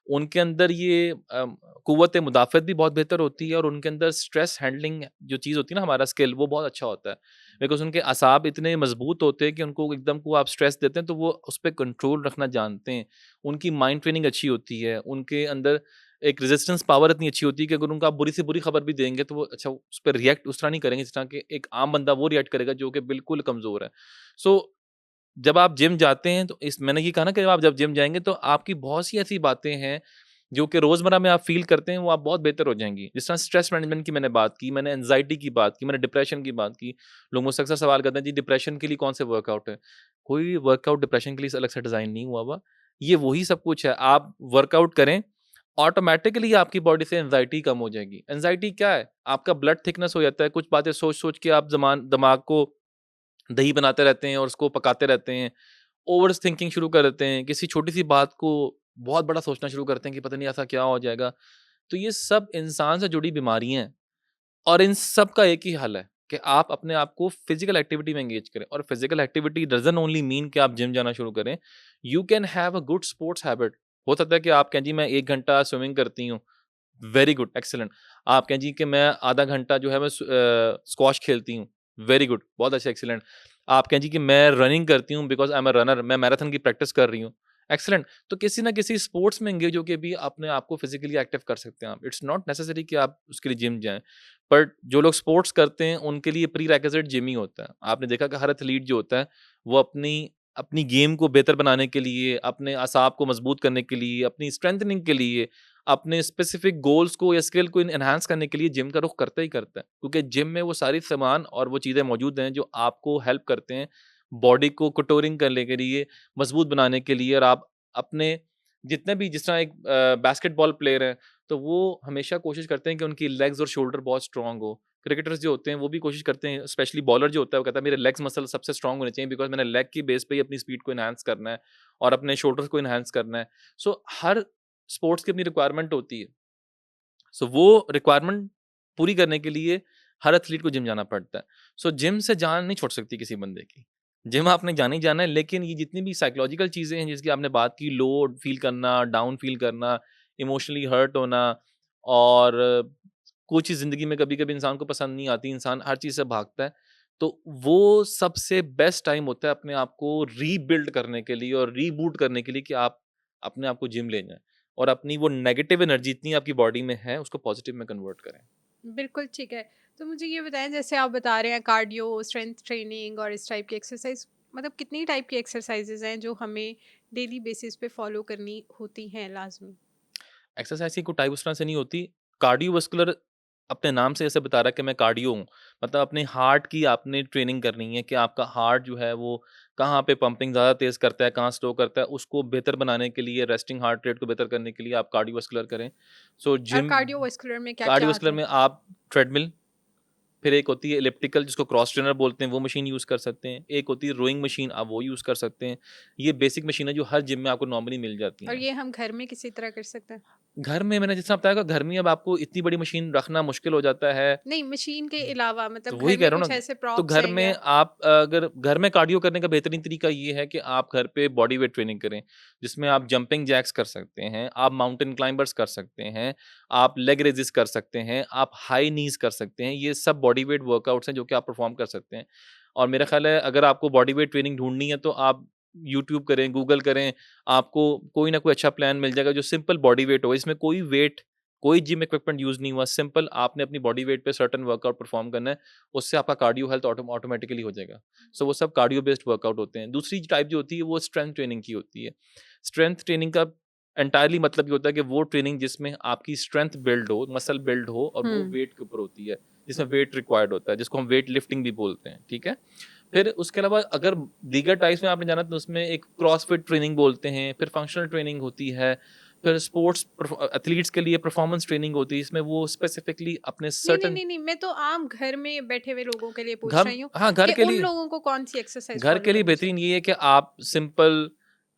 उनके अंदर ये कुव्वत मुदाफ़त भी बहुत बेहतर होती है और उनके अंदर स्ट्रेस हैंडलिंग जो चीज़ होती है ना, हमारा स्किल, वो बहुत अच्छा होता है। बिकॉज़ उनके असाब इतने मज़बूत होते हैं कि उनको एकदम को आप स्ट्रेस देते हैं तो वो उस पे कंट्रोल रखना जानते हैं। उनकी माइंड ट्रेनिंग अच्छी होती है, उनके अंदर एक रेज़िस्टेंस पावर इतनी अच्छी होती है कि अगर उनको आप बुरी से बुरी खबर भी देंगे तो वो अच्छा उस पे रिएक्ट उस तरह नहीं करेंगे जिस तरह के एक आम बंदा वो रिएक्ट करेगा जो कि बिल्कुल कमज़ोर है। सो जब आप जिम जाते हैं तो इस मैंने ये कहा ना कि आप जब जिम जाएँगे तो आपकी बहुत सी ऐसी बातें हैं जो कि रोज़मर्रा में आप फ़ील करते हैं, वो आप बहुत बेहतर हो जाएँगी। जिस तरह स्ट्रेस मैनेजमेंट की मैंने बात की, मैंने एंग्ज़ायटी की बात की, मैंने डिप्रेशन की बात की। लोग मुझसे अक्सर सवाल करते हैं, जी डिप्रेशन के लिए कौन से वर्कआउट है? कोई वर्कआउट डिप्रेशन के लिए अलग से डिज़ाइन नहीं हुआ हुआ। ये वही सब कुछ है। आप वर्कआउट करें, ऑटोमैटिकली आपकी बॉडी से एंग्ज़ायटी कम हो जाएगी। एंग्ज़ायटी क्या है? आपका ब्लड थिकनेस हो जाता है, कुछ बातें सोच-सोच के आप दिमाग को दही बनाते रहते हैं और उसको पकाते रहते हैं। ओवर थिंकिंग शुरू कर देते हैं, किसी छोटी-सी बात को बहुत बड़ा सोचना शुरू करते हैं कि पता नहीं ऐसा क्या हो जाएगा। तो ये सब इंसान से जुड़ी बीमारियाँ हैं और इन सब का एक ही हल है कि आप अपने आप को फिज़िकल एक्टिविटी में एंगेज करें। और physical activity doesn't only mean कि आप जिम जाना शुरू करें। You can have a good sports habit. हो सकता है कि आप कहें जी मैं 1 घंटा स्विमिंग करती हूँ, वेरी गुड, एक्सीलेंट। आप कहें जी कि मैं आधा घंटा जो है मैं स्क्वॉश खेलती हूँ, वेरी गुड, बहुत अच्छा, एक्सीलेंट। आप कहें जी कि मैं रनिंग करती हूँ because I am a runner, मैं मैराथन की प्रैक्टिस कर रही हूँ। एक्सीलेंट। तो किसी ना किसी स्पोर्ट्स में एंगेज होके भी अपने आप को फिज़िकली एक्टिव कर सकते हैं आप। इट्स नॉट नेसेसरी कि आप उसके लिए जिम जाएँ। बट जो लोग स्पोर्ट्स करते हैं उनके लिए प्रीरेक्विज़िट जिम ही होता है। आपने देखा कि हर एथलीट जो होता है वो अपनी अपनी गेम को बेहतर बनाने के लिए, अपने असाब को मजबूत करने के लिए, अपनी स्ट्रेंथनिंग के लिए, अपने स्पेसिफिक गोल्स को या स्किल को एनहांस करने के लिए जिम का रुख करता ही करता है। क्योंकि जिम में वो सारी सामान और वो चीज़ें मौजूद हैं जो आपको हेल्प करते हैं बॉडी को कटोरिंग करने के लिए, मजबूत बनाने के लिए और आप अपने जितने भी जिस तरह एक बास्केटबॉल प्लेयर है, तो वो हमेशा कोशिश करते हैं कि उनकी लेग्स और शोल्डर बहुत स्ट्रॉन्ग हो। क्रिकेटर्स जो होते हैं वो भी कोशिश करते हैं, स्पेशली बॉलर जो होता है वो कहता है मेरे लेग्स मसल सबसे स्ट्रॉन्ग होने चाहिए बिकॉज़ मैंने लेग की बेस पे ही अपनी स्पीड को एनहांस करना है और अपने शोल्डर्स को एनहांस करना है। सो हर स्पोर्ट्स की अपनी रिक्वायरमेंट होती है। सो वो रिक्वायरमेंट पूरी करने के लिए हर एथलीट को जिम जाना पड़ता है। सो जिम से जान नहीं छूट सकती किसी बंदे की। जिम आपने जाना ही जाना है, लेकिन ये जितनी भी साइकोलॉजिकल चीज़ें हैं जिसकी आपने बात की, लो फील करना, डाउन फील करना, इमोशनली हर्ट होना और कुछ ज़िंदगी में कभी-कभी इंसान को पसंद नहीं आती, इंसान हर चीज़ से भागता है। तो वो सबसे बेस्ट टाइम होता है अपने आप को रीबिल्ड करने के लिए और रीबूट करने के लिए कि आप अपने आप को जिम ले जाएँ और अपनी वो नेगेटिव एनर्जी जितनी आपकी बॉडी में है, उसको पॉजिटिव में कन्वर्ट करें। बिल्कुल ठीक है। तो मुझे ये बताएं, जैसे आप बता रहे हैं कार्डियो, स्ट्रेंथ ट्रेनिंग और इस टाइप की एक्सरसाइज, मतलब कितनी टाइप की एक्सरसाइजेज हैं जो हमें डेली बेसिस पे फॉलो करनी होती हैं लाजमी? एक्सरसाइज की कोई टाइप उस तरह से नहीं होती। कार्डियोवास्कुलर अपने नाम से ऐसे बता रहा है कि मैं कार्डियो हूँ। मतलब अपने हार्ट की आपने ट्रेनिंग करनी है कि आपका हार्ट जो है वो कहाँ पे पंपिंग ज़्यादा तेज़ करता है, कहाँ स्लो करता है, उसको बेहतर बनाने के लिए रेस्टिंग हार्ट रेट को बेहतर करने के लिए आप कार्डियोवास्कुलर करें। सो और जिम कार्डियोवास्कुलर में क्या क्या आता कार्डियोवास्कुलर है? में आप ट्रेडमिल, फिर एक होती है एलिप्टिकल जिसको क्रॉस ट्रेनर बोलते हैं, वो मशीन यूज़ कर सकते हैं। एक होती है रोइंग मशीन, आप वो यूज़ कर सकते हैं। ये बेसिक मशीन है जो हर जिम में आपको नॉर्मली मिल जाती और हैं। ये हम घर में किसी तरह कर सकते हैं? घर में मैंने जिस तरह बताया कि घर में अब आपको इतनी बड़ी मशीन रखना मुश्किल हो जाता है। नहीं, मशीन के अलावा तो मतलब वही घर कह में रहा हूँ कुछ ना, ऐसे तो प्रॉप्स घर हैं में या? आप अगर घर में कार्डियो करने का बेहतरीन तरीका ये है कि आप घर पे बॉडी वेट ट्रेनिंग करें, जिसमें आप जंपिंग जैक्स कर सकते हैं, आप माउंटेन क्लाइंबर्स कर सकते हैं, आप लेग रेज़िस कर सकते हैं, आप हाई नीज़ कर सकते हैं। ये सब बॉडी वेट वर्कआउट्स हैं जो कि आप परफ़ॉर्म कर सकते हैं। और मेरा ख़्याल है अगर आपको बॉडी वेट ट्रेनिंग ढूँढनी है तो आप यूट्यूब करें, गूगल करें, आपको कोई ना कोई अच्छा प्लान मिल जाएगा जो सिंपल बॉडी वेट हो। इसमें कोई जिम इक्विपमेंट यूज़ नहीं हुआ, सिंपल आपने अपनी बॉडी वेट पे सर्टेन वर्कआउट परफ़ॉर्म करना है, उससे आपका कार्डियो हेल्थ ऑटोमैटिकली हो जाएगा। सो वो सब कार्डियो बेस्ड वर्कआउट होते हैं। दूसरी टाइप जो होती है वो स्ट्रेंथ ट्रेनिंग की होती है। स्ट्रेंथ ट्रेनिंग का एंटायरली मतलब ये होता है कि वो ट्रेनिंग जिसमें आपकी स्ट्रेंथ बिल्ड हो, मसल बिल्ड हो और वो हुँ। वेट के ऊपर होती है, जिसमें वेट रिक्वायर्ड होता है, जिसको हम वेट लिफ्टिंग भी बोलते हैं, ठीक है? फिर उसके अलावा अगर दीगर टाइप्स में आपने जाना तो उसमें एक क्रॉसफिट ट्रेनिंग बोलते हैं, फिर फंक्शनल ट्रेनिंग होती है, फिर एथलीट्स के लिए परफॉर्मेंस ट्रेनिंग होती है, इसमें वो स्पेसिफिकली अपने नहीं, नहीं, सर्टेन नहीं, नहीं, मैं तो आम घर में बैठे हुए लोगों के लिए पूछ घम रही हूँ हाँ, कि उन लोगों को कौन-सी एक्सरसाइज़ घर फ़ॉलो के लिए करनी चाहिए? बेहतरीन ये है कि आप सिंपल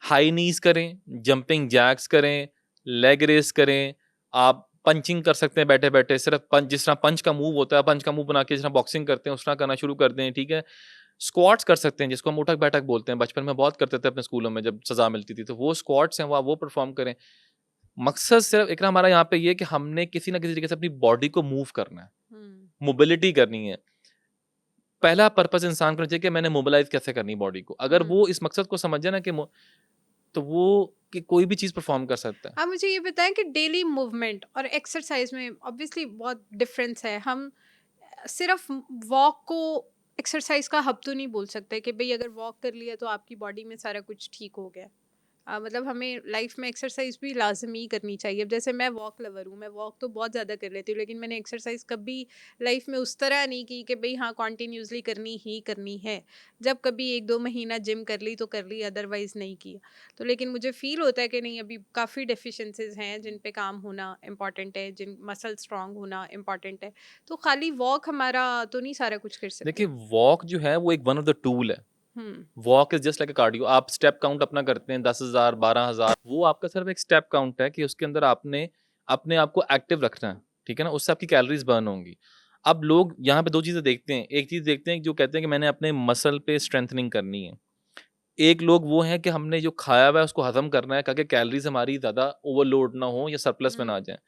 हाई नीज़ करें, जंपिंग जैक्स करें, लेग रेज़ करें, आप पंचिंग कर सकते हैं बैठे-बैठे, सिर्फ़ पंच जिस तरह पंच का मूव होता है, पंच का मूव बना के जिस तरह बॉक्सिंग करते हैं, उस तरह करना शुरू कर दें, ठीक है? स्क्वाट्स कर सकते हैं, जिसको हम उठक-बैठक बोलते हैं, बचपन में बहुत करते थे अपने स्कूलों में जब सज़ा मिलती थी, तो वो स्क्वाट्स हैं, वो परफ़ॉर्म करें। मकसद सिर्फ़ एक ना हमारा यहाँ पे ये है कि हमने किसी न किसी तरीके से अपनी बॉडी को मूव करना है, हुँ। मोबिलिटी करनी है। पहला पर्पस इंसान को होना चाहिए कि मैंने मोबिलाइज़ कैसे करनी है बॉडी को। अगर हुँ। वो इस मकसद को समझ जाए ना कि तो वो कि कोई भी चीज़ परफ़ॉर्म कर सकता है। आप मुझे ये बताएँ कि डेली मूवमेंट और एक्सरसाइज़ में ऑब्वियसली बहुत डिफ़रेंस है। हम सिर्फ़ वॉक को एक्सरसाइज़ का हब तो नहीं बोल सकते कि भई अगर वॉक कर लिया तो आपकी बॉडी में सारा कुछ ठीक हो गया। मतलब हमें लाइफ में एक्सरसाइज भी लाजमी करनी चाहिए। अब जैसे मैं वॉक लवर हूँ, मैं वॉक तो बहुत ज़्यादा कर लेती हूँ, लेकिन मैंने एक्सरसाइज कभी लाइफ में उस तरह नहीं की कि भाई हाँ कॉन्टीन्यूसली करनी ही करनी है। जब कभी 1-2 महीना जिम कर ली तो कर ली, अदरवाइज नहीं किया। तो लेकिन मुझे फील होता है कि नहीं, अभी काफ़ी डेफिशिएंसीज हैं जिन पे काम होना इम्पॉर्टेंट है, जिन मसल स्ट्रांग होना इम्पॉर्टेंट है। तो खाली वॉक हमारा तो नहीं सारा कुछ कर देखिए सकती। वॉक जो है वो एक वन ऑफ द टूल है। Hmm. Walk is just like a cardio. आप स्टेप काउंट अपना करते हैं 10,000 12,000, वो आपका सिर्फ़ एक स्टेप काउंट है कि उसके अंदर आपने अपने आप को एक्टिव रखना है, ठीक है ना? उससे आपकी कैलोरीज़ बर्न होंगी। अब लोग यहाँ पे 2 चीज़ें देखते हैं। एक चीज़ देखते हैं जो कहते हैं कि मैंने अपने मसल पे स्ट्रेंथनिंग करनी है। एक लोग वो हैं कि हमने जो खाया हुआ है उसको हज़म करना है ताकि कैलोरीज़ हमारी ज़्यादा ओवरलोड ना हो या सरप्लस में ना आ हम्म। जाएँ।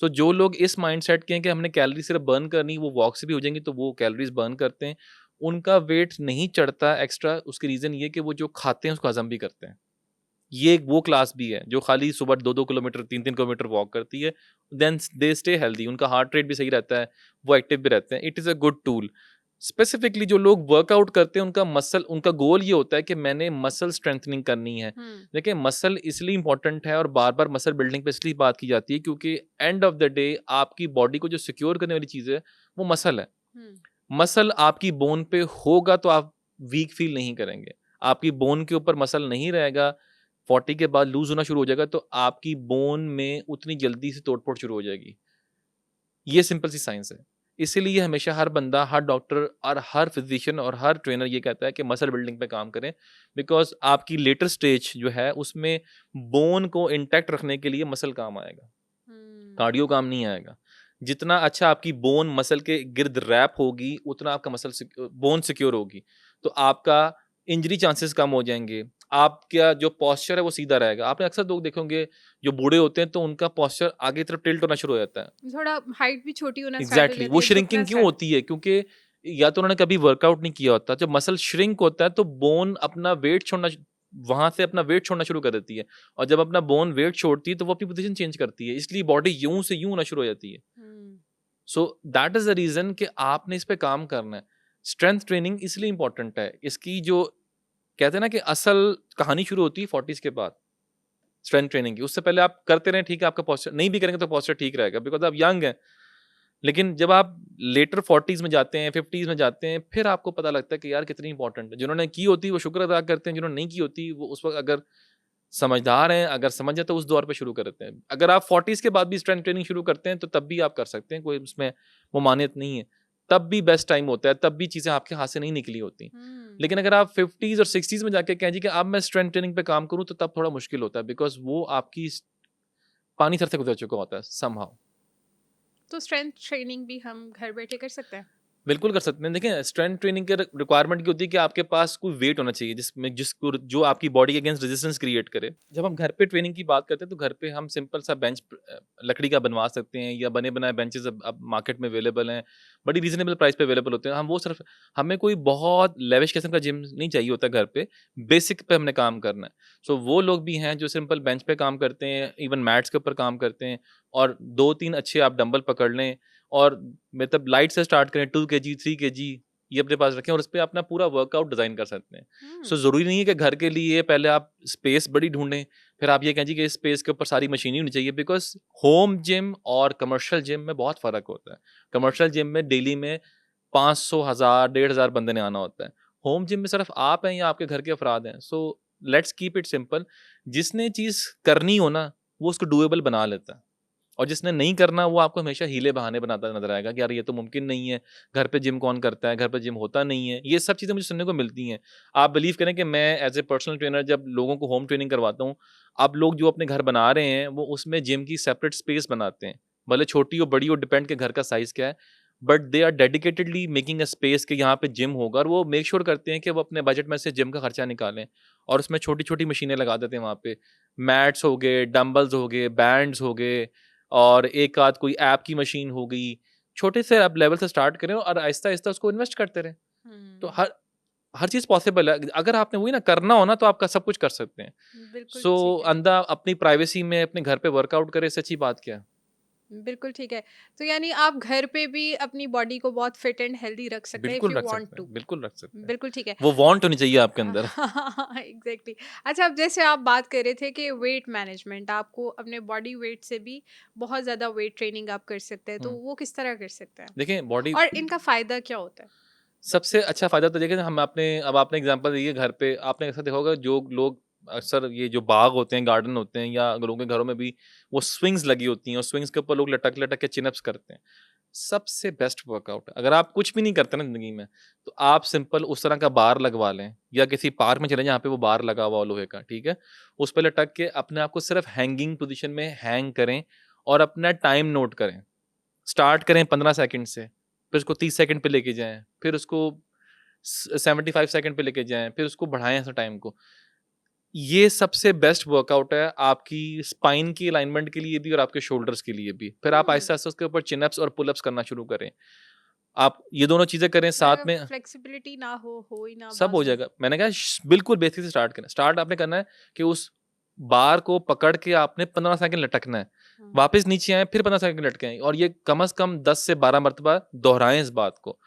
सो जो लोग इस माइंडसेट के हैं कि हमने कैलोरी सिर्फ़ बर्न करनी है, वो वॉक से भी हो जाएँगी, तो वो कैलोरीज़ बर्न करते हैं। उनका वेट नहीं चढ़ता एक्स्ट्रा, उसकी रीज़न ये कि वो जो खाते हैं उसको हज़म भी करते हैं। ये एक वो क्लास भी है जो खाली सुबह 2-2 किलोमीटर 3-3 किलोमीटर वॉक करती है, देन दे स्टे हेल्दी, उनका हार्ट रेट भी सही रहता है, वो एक्टिव भी रहते हैं। It is a good tool. Specifically जो लोग वर्कआउट करते हैं उनका गोल ये होता है कि मैंने मसल स्ट्रेंथनिंग करनी है। देखिए मसल इसलिए इंपॉर्टेंट है और बार-बार मसल बिल्डिंग पे इसलिए बात की जाती है क्योंकि एंड ऑफ द डे आपकी बॉडी को जो सिक्योर करने वाली चीज़ है वो मसल है। मसल आपकी बोन पे होगा तो आप वीक फील नहीं करेंगे। आपकी बोन के ऊपर मसल नहीं रहेगा, 40 के बाद लूज़ होना शुरू हो जाएगा तो आपकी बोन में उतनी जल्दी से तोड़-फोड़ शुरू हो जाएगी। ये सिंपल सी साइंस है। इसीलिए हमेशा हर बंदा, हर डॉक्टर और हर फिज़िशियन और हर ट्रेनर ये कहता है कि मसल बिल्डिंग पे काम करें, बिकॉज़ आपकी लेटर स्टेज जो है उसमें बोन को इंटैक्ट रखने के लिए मसल काम आएगा, कार्डियो काम नहीं आएगा। जितना अच्छा आपकी बोन मसल के गिर्द रैप होगी, उतना आपका बोन सिक्योर होगी। तो आपका इंजरी चांसेस कम हो जाएँगे। आपका जो पोस्चर है वो सीधा रहेगा। आपने अक्सर लोग देखे होंगे जो बूढ़े होते हैं तो उनका पोस्चर आगे की तरफ टिल्ट होना शुरू हो जाता है। थोड़ा हाइट भी छोटी होना स्टार्ट हो एग्जैक्टली जाती वो है, झुकना श्रिंकिंग क्यों स्टार्ट। होती है? क्योंकि या तो उन्होंने कभी वर्कआउट नहीं किया होता। जब मसल श्रिंक होता है तो बोन अपना वेट वहां से अपना वेट छोड़ना शुरू कर देती है, और जब अपना बोन वेट छोड़ती है तो वो अपनी पोजीशन चेंज करती है, इसलिए बॉडी यूं से यूं होना शुरू हो जाती है। So that is the reason कि आपने इस पे काम करना है। स्ट्रेंथ ट्रेनिंग इसलिए इंपॉर्टेंट है। इसकी जो कहते हैं ना कि असल कहानी शुरू होती है 40s के बाद स्ट्रेंथ ट्रेनिंग की। उससे पहले आप करते रहें, ठीक है, आपका पोस्चर नहीं भी करेंगे तो पोस्चर ठीक रहेगा बिकॉज आप यंग हैं। लेकिन जब आप लेटर 40s में जाते हैं, 50s में जाते हैं, फिर आपको पता लगता है कि यार कितनी इंपॉर्टेंट है। जिन्होंने की होती है वो शुक्र अदा करते हैं, जिन्होंने नहीं की होती वो उस वक्त अगर समझदार हैं, अगर समझ जाए तो उस दौर पे शुरू कर देते हैं। अगर आप 40s के बाद भी स्ट्रेंथ ट्रेनिंग शुरू करते हैं तो तब भी आप कर सकते हैं, कोई उसमें वो मान्यत नहीं है। तब भी बेस्ट टाइम होता है, तब भी चीज़ें आपके हाथ से नहीं निकली होती। लेकिन अगर आप 50s और 60s में जाके कहें जी कि अब मैं स्ट्रेंथ ट्रेनिंग पे काम करूँ तो तब थोड़ा मुश्किल होता है, बिकॉज़ वो आपकी पानी सर से गुजर चुका होता है समहाउ। तो स्ट्रेंथ ट्रेनिंग भी हम घर बैठे कर सकते हैं? बिल्कुल कर सकते हैं। देखिए स्ट्रेंथ ट्रेनिंग के रिक्वायरमेंट क्या होती है कि आपके पास कोई वेट होना चाहिए जिसको जो आपकी बॉडी के अगेंस्ट रेजिस्टेंस क्रिएट करे। जब हम घर पे ट्रेनिंग की बात करते हैं तो घर पे हम सिंपल सा बेंच लकड़ी का बनवा सकते हैं, या बने बनाए बेंचेस अब मार्केट में अवेलेबल हैं, बड़ी रीजनेबल प्राइस पे अवेलेबल होते हैं। हम वो सिर्फ हमें कोई बहुत लेविश किस्म का जिम नहीं चाहिए होता घर पे, बेसिक पे हमने काम करना है। सो वो लोग भी हैं जो सिंपल बेंच पे काम करते हैं, इवन मैट्स के ऊपर काम करते हैं, और 2-3 अच्छे आप डंबल पकड़ लें और मतलब लाइट से स्टार्ट करें, 2 केजी 3 केजी ये अपने पास रखें और उस पे अपना पूरा वर्कआउट डिज़ाइन कर सकते हैं। सो ज़रूरी नहीं है कि घर के लिए पहले आप स्पेस बड़ी ढूँढें, फिर आप ये कहें जी कि इस स्पेस के ऊपर सारी मशीनें होनी चाहिए, बिकॉज़ होम जिम और कमर्शियल जिम में बहुत फ़र्क होता है। कमर्शियल जिम में डेली में 500, 1000, 1500 बंदे ने आना होता है। होम जिम में सिर्फ आप हैं या आपके घर के अफराद हैं। So let's keep it simple. जिसने चीज़ करनी हो ना, वो उसको डूएबल बना लेता है। और जिसने नहीं करना वो आपको हमेशा हीले बहाने बनाता नजर आएगा कि यार ये तो मुमकिन नहीं है, घर पे जिम कौन करता है, घर पे जिम होता नहीं है। ये सब चीज़ें मुझे सुनने को मिलती हैं। आप बिलीव करें कि मैं एज ए पर्सनल ट्रेनर जब लोगों को होम ट्रेनिंग करवाता हूँ, अब लोग जो अपने घर बना रहे हैं वो उसमें जिम की सेपरेट स्पेस बनाते हैं, भले छोटी हो बड़ी हो, डिपेंड के घर का साइज़ क्या है, but they are dedicatedly making a space कि यहाँ पे जिम होगा, और वो मेक श्योर करते हैं कि वो अपने बजट में से जिम का खर्चा निकालें और उसमें छोटी छोटी मशीनें लगा देते हैं वहाँ पे। मैट्स हो गए, डम्बल्स हो गए, बैंड्स हो गए, और एक आध कोई ऐप की मशीन हो गई। छोटे से आप लेवल से स्टार्ट करें और आहिस्ता-आहिस्ता उसको इन्वेस्ट करते रहें। तो हर हर चीज़ पॉसिबल है। अगर आपने वही ना करना हो ना तो आप सब कुछ कर सकते हैं। बिल्कुल सो ठीक है। अंदा अपनी प्राइवेसी में अपने घर पे वर्कआउट करें, इससे अच्छी बात क्या है? बिल्कुल ठीक है। तो यानी आप घर पे भी अपनी बॉडी को बहुत फिट एंड हेल्दी रख सकते हैं इफ बिल्कुल यू रख वांट सकते टू। हैं, बिल्कुल रख सकते हैं। बिल्कुल ठीक है। वो वांट होनी चाहिए आपके अंदर। एग्जैक्टली। अच्छा, अब जैसे आप बात कर रहे थे कि वेट मैनेजमेंट, आपको अपने बॉडी वेट से भी बहुत ज़्यादा वेट ट्रेनिंग आप कर सकते हैं, तो हुँ, वो किस तरह कर सकते हैं देखें बॉडी और इनका फ़ायदा क्या होता है? सबसे अच्छा फ़ायदा तो देखिए हम आपने अब आपने एग्ज़ाम्पल दी है घर पे, आपने अक्सर देखा होगा जो लोग अक्सर ये जो बाग होते हैं, गार्डन होते हैं, या लोगों के घरों में भी वो स्विंग्स लगी होती हैं और स्विंग्स के ऊपर लोग लटक-लटक के चिन-अप्स करते हैं। सबसे बेस्ट वर्कआउट है। अगर आप कुछ भी नहीं करते ना ज़िंदगी में, तो आप सिंपल उस तरह का बार लगवा लें या किसी पार्क में चले जहाँ पे वो बार लगा हुआ हो लोहे का, ठीक है? उस पे लटक के अपने आप को सिर्फ़ हैंगिंग पोज़ीशन में हैंग करें और अपना टाइम नोट करें। स्टार्ट करें 15 सेकंड से, फिर उसको 30 सेकंड पे लेके जाएँ, फिर उसको 75 सेकंड पे लेके जाएँ, फिर उसको बढ़ाएँ ऐसे टाइम को। ये सबसे बेस्ट वर्कआउट है आपकी स्पाइन की अलाइनमेंट के लिए भी और आपके शोल्डर्स के लिए भी। फिर आप हम्म। आहिस्ता-आहिस्ता उसके ऊपर चिन अप्स और पुल अप्स करना शुरू करें। आप ये दोनों चीज़ें करें साथ में, फ्लेक्सिबिलिटी ना हो ही ना सब हो बाजू। जाएगा। मैंने कहा बिल्कुल बेसिक से स्टार्ट करना है। स्टार्ट आपने करना है कि उस बार को पकड़ के आपने 15 सेकंड लटकना है। हम्म। वापस नीचे आएँ, फिर 15 सेकंड लटके आएँ, और ये कम से कम 10 से 12 मर्तबा दोहराएँ इस बात को।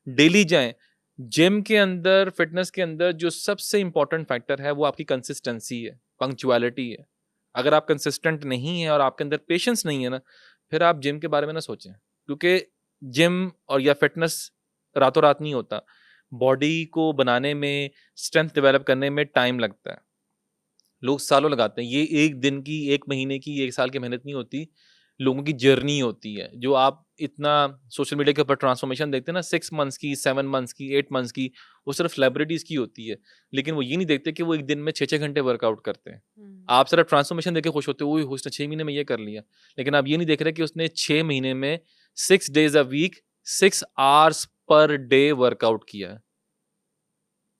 डेली जाएँ। जिम के अंदर, फिटनेस के अंदर जो सबसे इम्पोर्टेंट फैक्टर है वो आपकी कंसिस्टेंसी है, पंक्चुअलिटी है। अगर आप कंसिस्टेंट नहीं हैं और आपके अंदर पेशेंस नहीं है ना, फिर आप जिम के बारे में ना सोचें। क्योंकि जिम और या फिटनेस रातों-रात नहीं होता। बॉडी को बनाने में, स्ट्रेंथ डेवलप करने में टाइम लगता है। लोग सालों लगाते हैं। ये 1 दिन की, 1 महीने की, 1 साल की मेहनत नहीं होती, लोगों की जर्नी होती है। जो आप इतना सोशल मीडिया के ऊपर ट्रांसफॉर्मेशन देखते हैं ना, 6 मंथ्स की, 7 मंथ्स की, 8 मंथ्स की, वो सिर्फ सेलिब्रिटीज़ की होती है। लेकिन वो ये नहीं देखते कि वो 1 दिन में 6-6 घंटे वर्कआउट करते हैं। हम्म। आप सिर्फ ट्रांसफॉर्मेशन देख के खुश होते हो, ओह! उसने 6 महीने में ये कर लिया। लेकिन आप ये नहीं देख रहे कि उसने 6 महीने में 6 days a week, 6 hours per day workout किया है।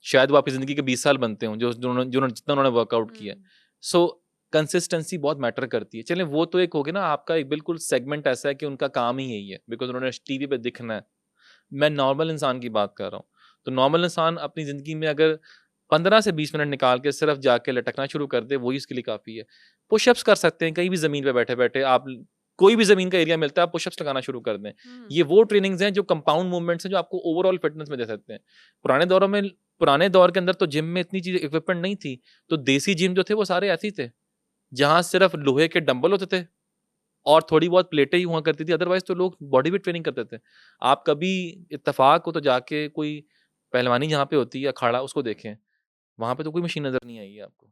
शायद वो आपकी ज़िंदगी के 20 साल बनते हों, जिन्होंने जितना उन्होंने वर्कआउट किया है। हम्म। सो कंसिस्टेंसी बहुत मैटर करती है। चलें, वो तो एक हो गया ना, आपका एक बिल्कुल सेगमेंट ऐसा है कि उनका काम ही यही है, बिकॉज़ उन्होंने टीवी पे दिखना है। मैं नॉर्मल इंसान की बात कर रहा हूँ। तो नॉर्मल इंसान अपनी ज़िंदगी में अगर 15 से 20 मिनट निकाल के सिर्फ़ जाके लटकना शुरू कर दे, वही उसके लिए काफ़ी है। पुशअप्स कर सकते हैं, कहीं भी ज़मीन पे बैठे-बैठे आप, कोई भी ज़मीन का एरिया मिलता है, आप पुशअप्स लगाना शुरू कर दें। हम्म। ये वो ट्रेनिंग्स हैं जो कंपाउंड मूवमेंट्स हैं, जो आपको ओवरऑल फिटनेस में दे सकते हैं। पुराने दौरों में पुराने दौर के अंदर तो जिम में इतनी चीज़ें, इक्विपमेंट नहीं थी, तो देसी जिम जो थे वो सारे ऐसे ही थे, जहाँ सिर्फ़ लोहे के डंबल होते थे और थोड़ी बहुत प्लेटें ही हुआ करती थी, अदरवाइज़ तो लोग बॉडी वेट ट्रेनिंग करते थे। आप कभी इत्तेफ़ाक हो तो जाके कोई पहलवानी जहाँ पे होती है, अखाड़ा, उसको देखें, वहाँ पे तो कोई मशीन नज़र नहीं आएगी आपको।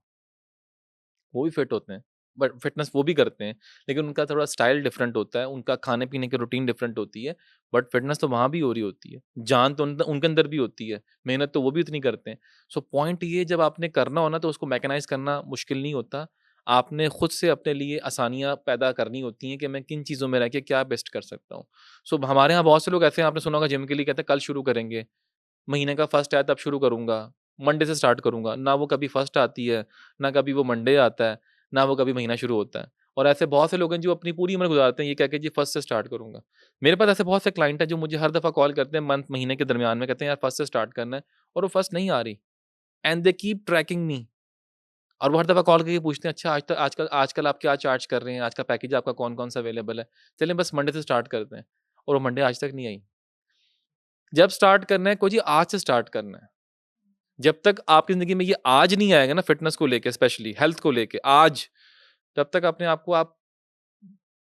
वो भी फिट होते हैं, बट फिटनेस वो भी करते हैं, लेकिन उनका थोड़ा स्टाइल डिफरेंट होता है, उनका खाने-पीने की रूटीन डिफरेंट होती है, बट फिटनेस तो वहाँ भी हो रही होती है। जान तो उनके अंदर भी होती है, मेहनत तो वो भी उतनी करते हैं। सो पॉइंट ये, जब आपने करना हो ना, तो उसको मैकेनाइज़ करना मुश्किल नहीं होता। आपने खुद से अपने लिए आसानियाँ पैदा करनी होती हैं कि मैं किन चीज़ों में रह के क्या बेस्ट कर सकता हूँ। सो हमारे यहाँ बहुत से लोग ऐसे हैं, आपने सुना होगा, जिम के लिए कहते हैं कल शुरू करेंगे, महीने का फर्स्ट आया तब शुरू करूँगा, मंडे से स्टार्ट करूँगा। ना वो कभी फर्स्ट आती है, ना कभी वो मंडे आता है, ना वो कभी महीना शुरू होता है। और ऐसे बहुत से लोग हैं जो अपनी पूरी उम्र गुज़ारते हैं ये कह के, जी फर्स्ट से स्टार्ट करूँगा। मेरे पास ऐसे बहुत से क्लाइंट हैं जो मुझे हर दफ़ा कॉल करते हैं महीने के दरमियान में, कहते हैं यार फर्स्ट से स्टार्ट करना है, और वो फर्स्ट नहीं आ रही, एंड दे कीप ट्रैकिंग मी। और वो हर दफ़ा कॉल करके पूछते हैं, अच्छा आजकल आजकल आप क्या चार्ज कर रहे हैं? आज का पैकेज आपका कौन-कौन सा अवेलेबल है? चलें बस मंडे से स्टार्ट करते हैं, और वो मंडे आज तक नहीं आई। जब स्टार्ट करना है, कोई जी आज से स्टार्ट करना है। जब तक आपकी ज़िंदगी में ये आज नहीं आएगा ना, फ़िटनेस को लेके, स्पेशली हेल्थ को लेके आज, तब तक अपने आप को आप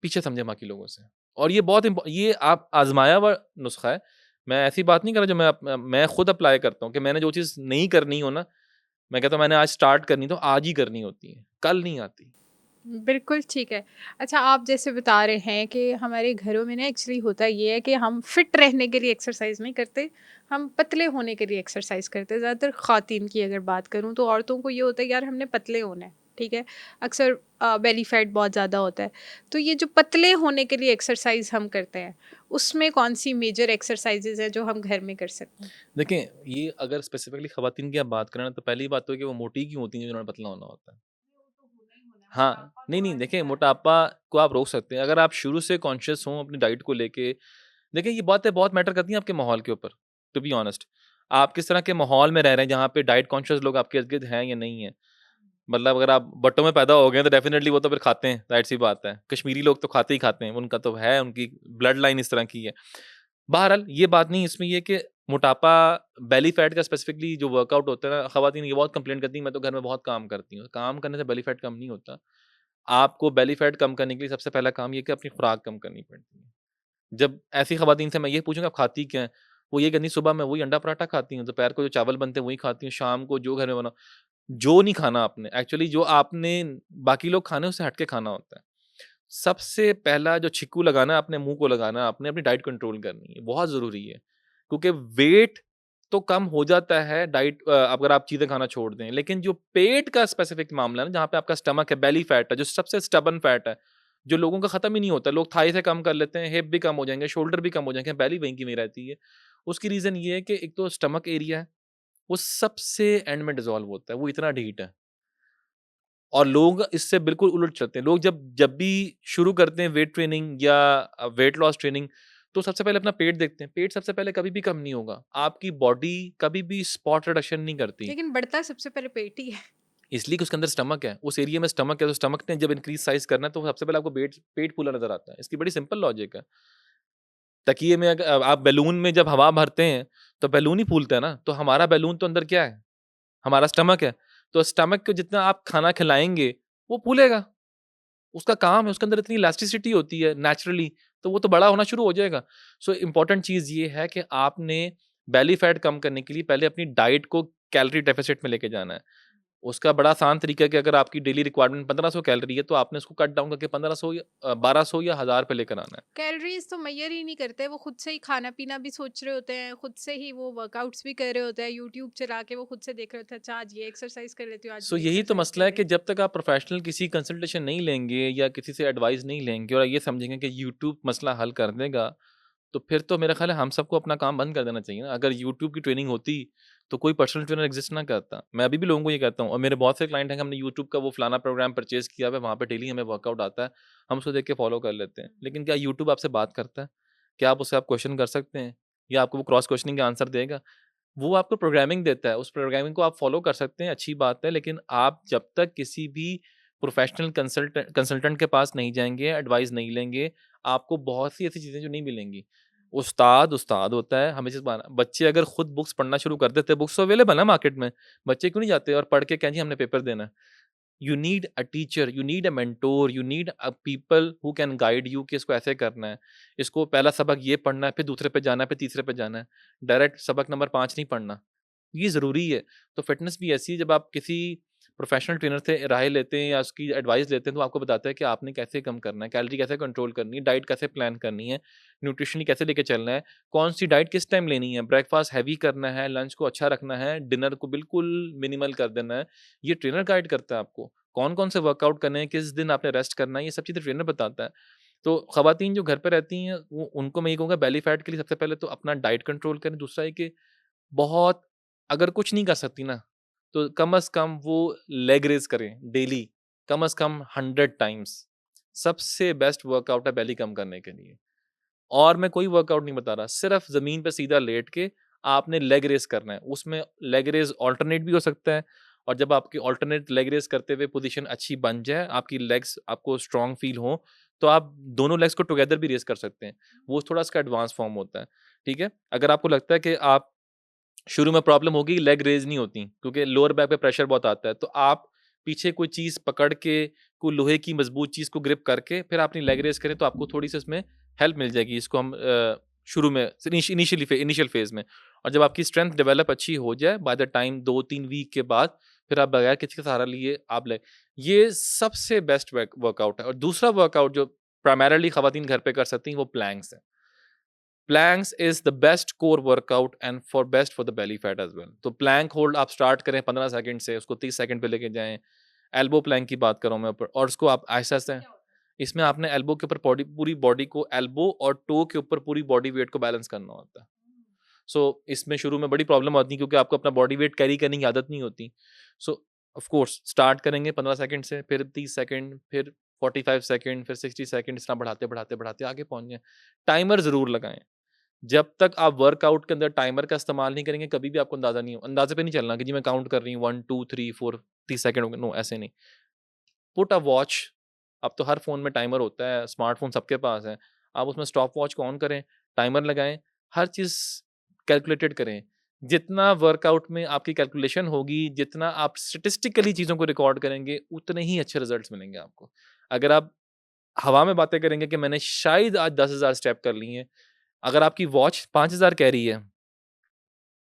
पीछे समझें बाकी लोगों से। और ये बहुत ये आप आज़माया हुआ नुस्ख़ा है। मैं ऐसी बात नहीं कर रहा जो मैं खुद अप्लाई करता हूँ कि मैंने जो चीज़ नहीं करनी हो ना, मैं कहता हूँ मैंने आज स्टार्ट करनी तो आज ही करनी होती है, कल नहीं आती। बिल्कुल ठीक है। अच्छा, आप जैसे बता रहे हैं कि हमारे घरों में ना एक्चुअली होता ये है कि हम फिट रहने के लिए एक्सरसाइज नहीं करते, हम पतले होने के लिए एक्सरसाइज करते हैं। ज़्यादातर ख़वातीन की अगर बात करूँ तो औरतों को ये होता है यार हमने पतले होना है, ठीक है? अक्सर बेली फैट बहुत ज़्यादा होता है। तो ये जो पतले होने के लिए एक्सरसाइज हम करते हैं, उसमें कौन-सी मेजर एक्सरसाइज़ेज़ हैं जो हम घर में कर सकते हैं? देखें, ये अगर स्पेसिफ़िकली ख़वातीन की आप बात करें ना, तो पहली बात तो है कि वो मोटी क्यों होती हैं जिन्होंने पतला होना होता है। हाँ, नहीं, देखिए, मोटापा को आप रोक सकते हैं अगर आप शुरू से कॉन्शियस हों अपनी डाइट को लेके। देखिए, ये बातें बहुत मैटर करती हैं आपके माहौल के ऊपर, टू बी ऑनेस्ट। आप किस तरह के माहौल में रह रहे हैं, जहाँ पे डाइट कॉन्शियस लोग आपके इर्द-गिर्द हैं या नहीं हैं। मतलब अगर आप भट्टों में पैदा हो गए हैं, तो डेफ़िनिटली वो तो फिर खाते हैं, ज़ाहिर-सी बात है। कश्मीरी लोग तो खाते ही खाते हैं, उनका तो है, उनकी ब्लड लाइन इस तरह की है। बहरहाल ये बात नहीं, इसमें ये है कि मोटापा, बेली फैट का स्पेसिफिकली जो वर्कआउट होता है ना, ख़वातीन ये बहुत कंप्लेंट करती हैं, मैं तो घर में बहुत काम करती हूँ। काम करने से बेली फैट कम नहीं होता। आपको बेली फैट कम करने के लिए सबसे पहला काम ये है कि अपनी खुराक कम करनी पड़ती है। जब ऐसी ख़वातीन से मैं ये पूछूँगा आप खाती क्या हैं? वो ये कहती, सुबह मैं वही अंडा पराठा खाती हूँ, दोपहर को जो चावल बनते हैं वही खाती हूँ, शाम को जो घर में बना। जो नहीं खाना आपने, एक्चुअली जो आपने बाकी लोग खाने हैं उससे हट के खाना होता है। सबसे पहला जो छिक्कू लगाना है, अपने मुँह को लगाना है, आपने अपनी डाइट कंट्रोल करनी है, बहुत ज़रूरी है। क्योंकि वेट तो कम हो जाता है अगर आप चीज़ें खाना छोड़ दें, लेकिन जो पेट का स्पेसिफिक मामला है ना, जहाँ पे आपका स्टमक है, बेली फैट है, जो सबसे स्टबर्न फैट है, जो लोगों का खत्म ही नहीं होता। लोग थाई से कम कर लेते हैं, हिप भी कम हो जाएँगे, शोल्डर भी कम हो जाएँगे, बेली वहीं की वहीं रहती है। उसकी रीज़न ये है कि एक तो स्टमक एरिया है, वो सबसे एंड में डिसॉल्व होता है, वो इतना ढीठ है। और लोग इससे बिल्कुल उलट चलते हैं। लोग जब जब भी शुरू करते हैं वेट ट्रेनिंग या वेट लॉस ट्रेनिंग, तो सबसे पहले अपना पेट देखते हैं, पेट सबसे पहले कभी भी कम नहीं होगा, आपकी बॉडी कभी भी स्पॉट रिडक्शन नहीं करती, लेकिन बढ़ता सबसे पहले पेट ही है। इसलिए कि उसके अंदर स्टमक है, उस एरिया में स्टमक है, तो स्टमक ने जब इंक्रीज साइज करना है तो सबसे पहले आपको पेट पेट फूला नजर आता है। इसकी बड़ी सिंपल लॉजिक है। तकिए में अगर आप बैलून में जब हवा भरते हैं तो बैलून ही फूलता है ना, तो हमारा बैलून तो अंदर क्या है, हमारा स्टमक है। तो स्टमक को जितना आप खाना खिलाएंगे वो फूलेगा, उसका काम है, उसके अंदर इतनी इलास्टिसिटी होती है नेचुरली, तो वो तो बड़ा होना शुरू हो जाएगा। सो इम्पोर्टेंट चीज़ ये है कि आपने बेली फैट कम करने के लिए पहले अपनी डाइट को कैलोरी डेफिसिट में लेके जाना है। उसका बड़ा आसान तरीका है कि अगर आपकी डेली रिक्वायरमेंट 1500 कैलोरी है, तो आपने उसको कट डाउन करके 1500 या 1200 या 1000 पे लेकर आना है। कैलोरीज तो मैयर ही नहीं करते, वो खुद से ही खाना पीना भी सोच रहे होते हैं, खुद से ही वो वर्कआउट्स भी कर रहे होते हैं, यूट्यूब चला के वो खुद से देख रहे होते हैं, अच्छा आज ये एक्सरसाइज कर लेती हूँ, आज सो ये यही तो एक्सरसाइज मसला कर है कि लेती जब तक आप प्रोफेशनल किसी कंसल्टेशन नहीं लेंगे या किसी से एडवाइस नहीं लेंगे और ये समझेंगे कि यूट्यूब मसला हल कर देगा, तो फिर तो मेरा ख़्याल है हम सबको अपना काम बंद कर देना चाहिए ना। अगर यूट्यूब की ट्रेनिंग होती, तो कोई पर्सनल ट्रेनर एग्ज़िस्ट ना करता। मैं अभी भी लोगों को ये कहता हूँ और मेरे बहुत से क्लाइंट हैं कि हमने यूट्यूब का वो फलाना प्रोग्राम परचेज़ किया हुआ है, वहाँ पे डेली हमें वर्कआउट आता है, हम उसको देख के फ़ॉलो कर लेते हैं। हैं। लेकिन क्या यूट्यूब आपसे बात करता है? क्या आप उससे क्वेश्चन कर सकते हैं? या आपको वो क्रॉस क्वेश्चनिंग का आंसर देगा? वो आपको प्रोग्रामिंग देता है, उस प्रोग्रामिंग को आप फ़ॉलो कर सकते हैं, अच्छी बात है, लेकिन आप जब तक किसी भी प्रोफ़ेशनल कंसल्टेंट के पास नहीं जाएँगे, एडवाइस नहीं लेंगे, आपको बहुत सी ऐसी चीज़ें जो नहीं मिलेंगी। उस्ताद, उस्ताद होता है, हमेशा बच्चे अगर खुद बुक्स पढ़ना शुरू कर देते हैं, बुक्स तो अवेलेबल है मार्केट में, बच्चे क्यों नहीं जाते और पढ़ के कहें जी हमने पेपर देना है। You need a teacher, you need a mentor, you need a people who can guide you कि इसको ऐसे करना है, इसको पहला सबक ये पढ़ना है, फिर दूसरे पे जाना है, फिर तीसरे पे जाना है। डायरेक्ट सबक नंबर 5 नहीं पढ़ना, ये ज़रूरी है। तो फिटनेस भी ऐसी है, जब आप किसी प्रोफेशनल ट्रेनर से राय लेते हैं या उसकी एडवाइस लेते हैं तो आपको बताता है कि आपने कैसे कम करना है, कैलोरी कैसे कंट्रोल करनी है, डाइट कैसे प्लान करनी है, न्यूट्रिशनली कैसे लेके चलना है, कौन सी डाइट किस टाइम लेनी है, ब्रेकफास्ट हैवी करना है, लंच को अच्छा रखना है, डिनर को बिल्कुल मिनिमल कर देना है। ये ट्रेनर गाइड करता है आपको। कौन-कौन से वर्कआउट करने हैं, किस दिन आपने रेस्ट करना है, ये सब चीज़ें ट्रेनर बताता है। तो ख़वातीन जो घर पे रहती हैं, वो उनको मैं ये कहूँगा बेली फैट के लिए सबसे पहले तो अपना डाइट कंट्रोल करें, दूसरा है कि बहुत अगर कुछ नहीं कर सकती ना, तो कम से कम वो लेग रेज़ करें डेली, कम से कम 100 टाइम्स। सबसे बेस्ट वर्कआउट है बेली कम करने के लिए। और मैं कोई वर्कआउट नहीं बता रहा, सिर्फ़ ज़मीन पे सीधा लेट के आपने लेग रेज़ करना है। उसमें लेग रेज़ अल्टरनेट भी हो सकता है और जब आपकी अल्टरनेट लेग रेज़ करते हुए पोज़ीशन अच्छी बन जाए, आपकी लेग्स आपको स्ट्रॉन्ग फ़ील हों, तो आप दोनों लेग्स को टुगेदर भी रेज़ कर सकते हैं। वो थोड़ा इसका एडवांस फ़ॉर्म होता है, ठीक है? अगर आपको लगता है कि आप शुरू में प्रॉब्लम होगी, लेग रेज़ नहीं होती क्योंकि लोअर बैक पे प्रेशर बहुत आता है, तो आप पीछे कोई चीज़ पकड़ के, कोई लोहे की मज़बूत चीज़ को ग्रिप करके फिर अपनी लेग रेज़ करें, तो आपको थोड़ी-सी उसमें हेल्प मिल जाएगी। इसको हम शुरू में इनिशियल फ़ेज़ में, और जब आपकी स्ट्रेंथ डेवलप अच्छी हो जाए, बाय द टाइम 2-3 वीक के बाद, फिर आप बगैर किसी का सहारा लिए आप ले, ये सबसे बेस्ट वर्कआउट है। और दूसरा वर्कआउट जो प्राइमरीली ख़वातीन घर पे कर सकती हैं, वो प्लैंक्स है। Planks is the best core workout and for best for the belly fat as well. तो प्लैंक होल्ड आप स्टार्ट करें 15 सेकंड से, उसको 30 सेकंड पे लेके जाएँ। एल्बो प्लैंक की बात कर रहा हूँ मैं ऊपर, और उसको आप आहिस्ता-आहिस्ता, इसमें आपने एल्बो के ऊपर पूरी बॉडी को, एल्बो और टो के ऊपर पूरी बॉडी वेट को बैलेंस करना होता है। सो इसमें शुरू में बड़ी प्रॉब्लम आती है क्योंकि आपको अपना बॉडी वेट कैरी करने की आदत नहीं होती। सो ऑफ कोर्स स्टार्ट करेंगे 15 सेकंड से, फिर 30 सेकंड, फिर 45 सेकंड, फिर 60 सेकंड, इस तरह बढ़ाते आगे पहुँच जाएँ। टाइमर ज़रूर लगाएँ। जब तक आप वर्कआउट के अंदर टाइमर का इस्तेमाल नहीं करेंगे, कभी भी आपको अंदाज़े पे नहीं चलना कि जी मैं काउंट कर रही हूँ 1, 2, 3, 4, 30 सेकंड हो गए, नो ऐसे नहीं। पुट अ वॉच, अब तो हर फ़ोन में टाइमर होता है, स्मार्टफ़ोन सबके पास है। आप उसमें स्टॉप वॉच को ऑन करें, टाइमर लगाएँ, हर चीज़ कैलकुलेटेड करें। जितना वर्कआउट में आपकी कैलकुलेशन होगी, जितना आप स्टैटिस्टिकली चीज़ों को रिकॉर्ड करेंगे, उतने ही अच्छे रिज़ल्ट्स मिलेंगे आपको। अगर आप हवा में बातें करेंगे कि मैंने शायद आज 10,000 स्टेप कर लिए हैं, अगर आपकी वॉच 5,000 कह रही है,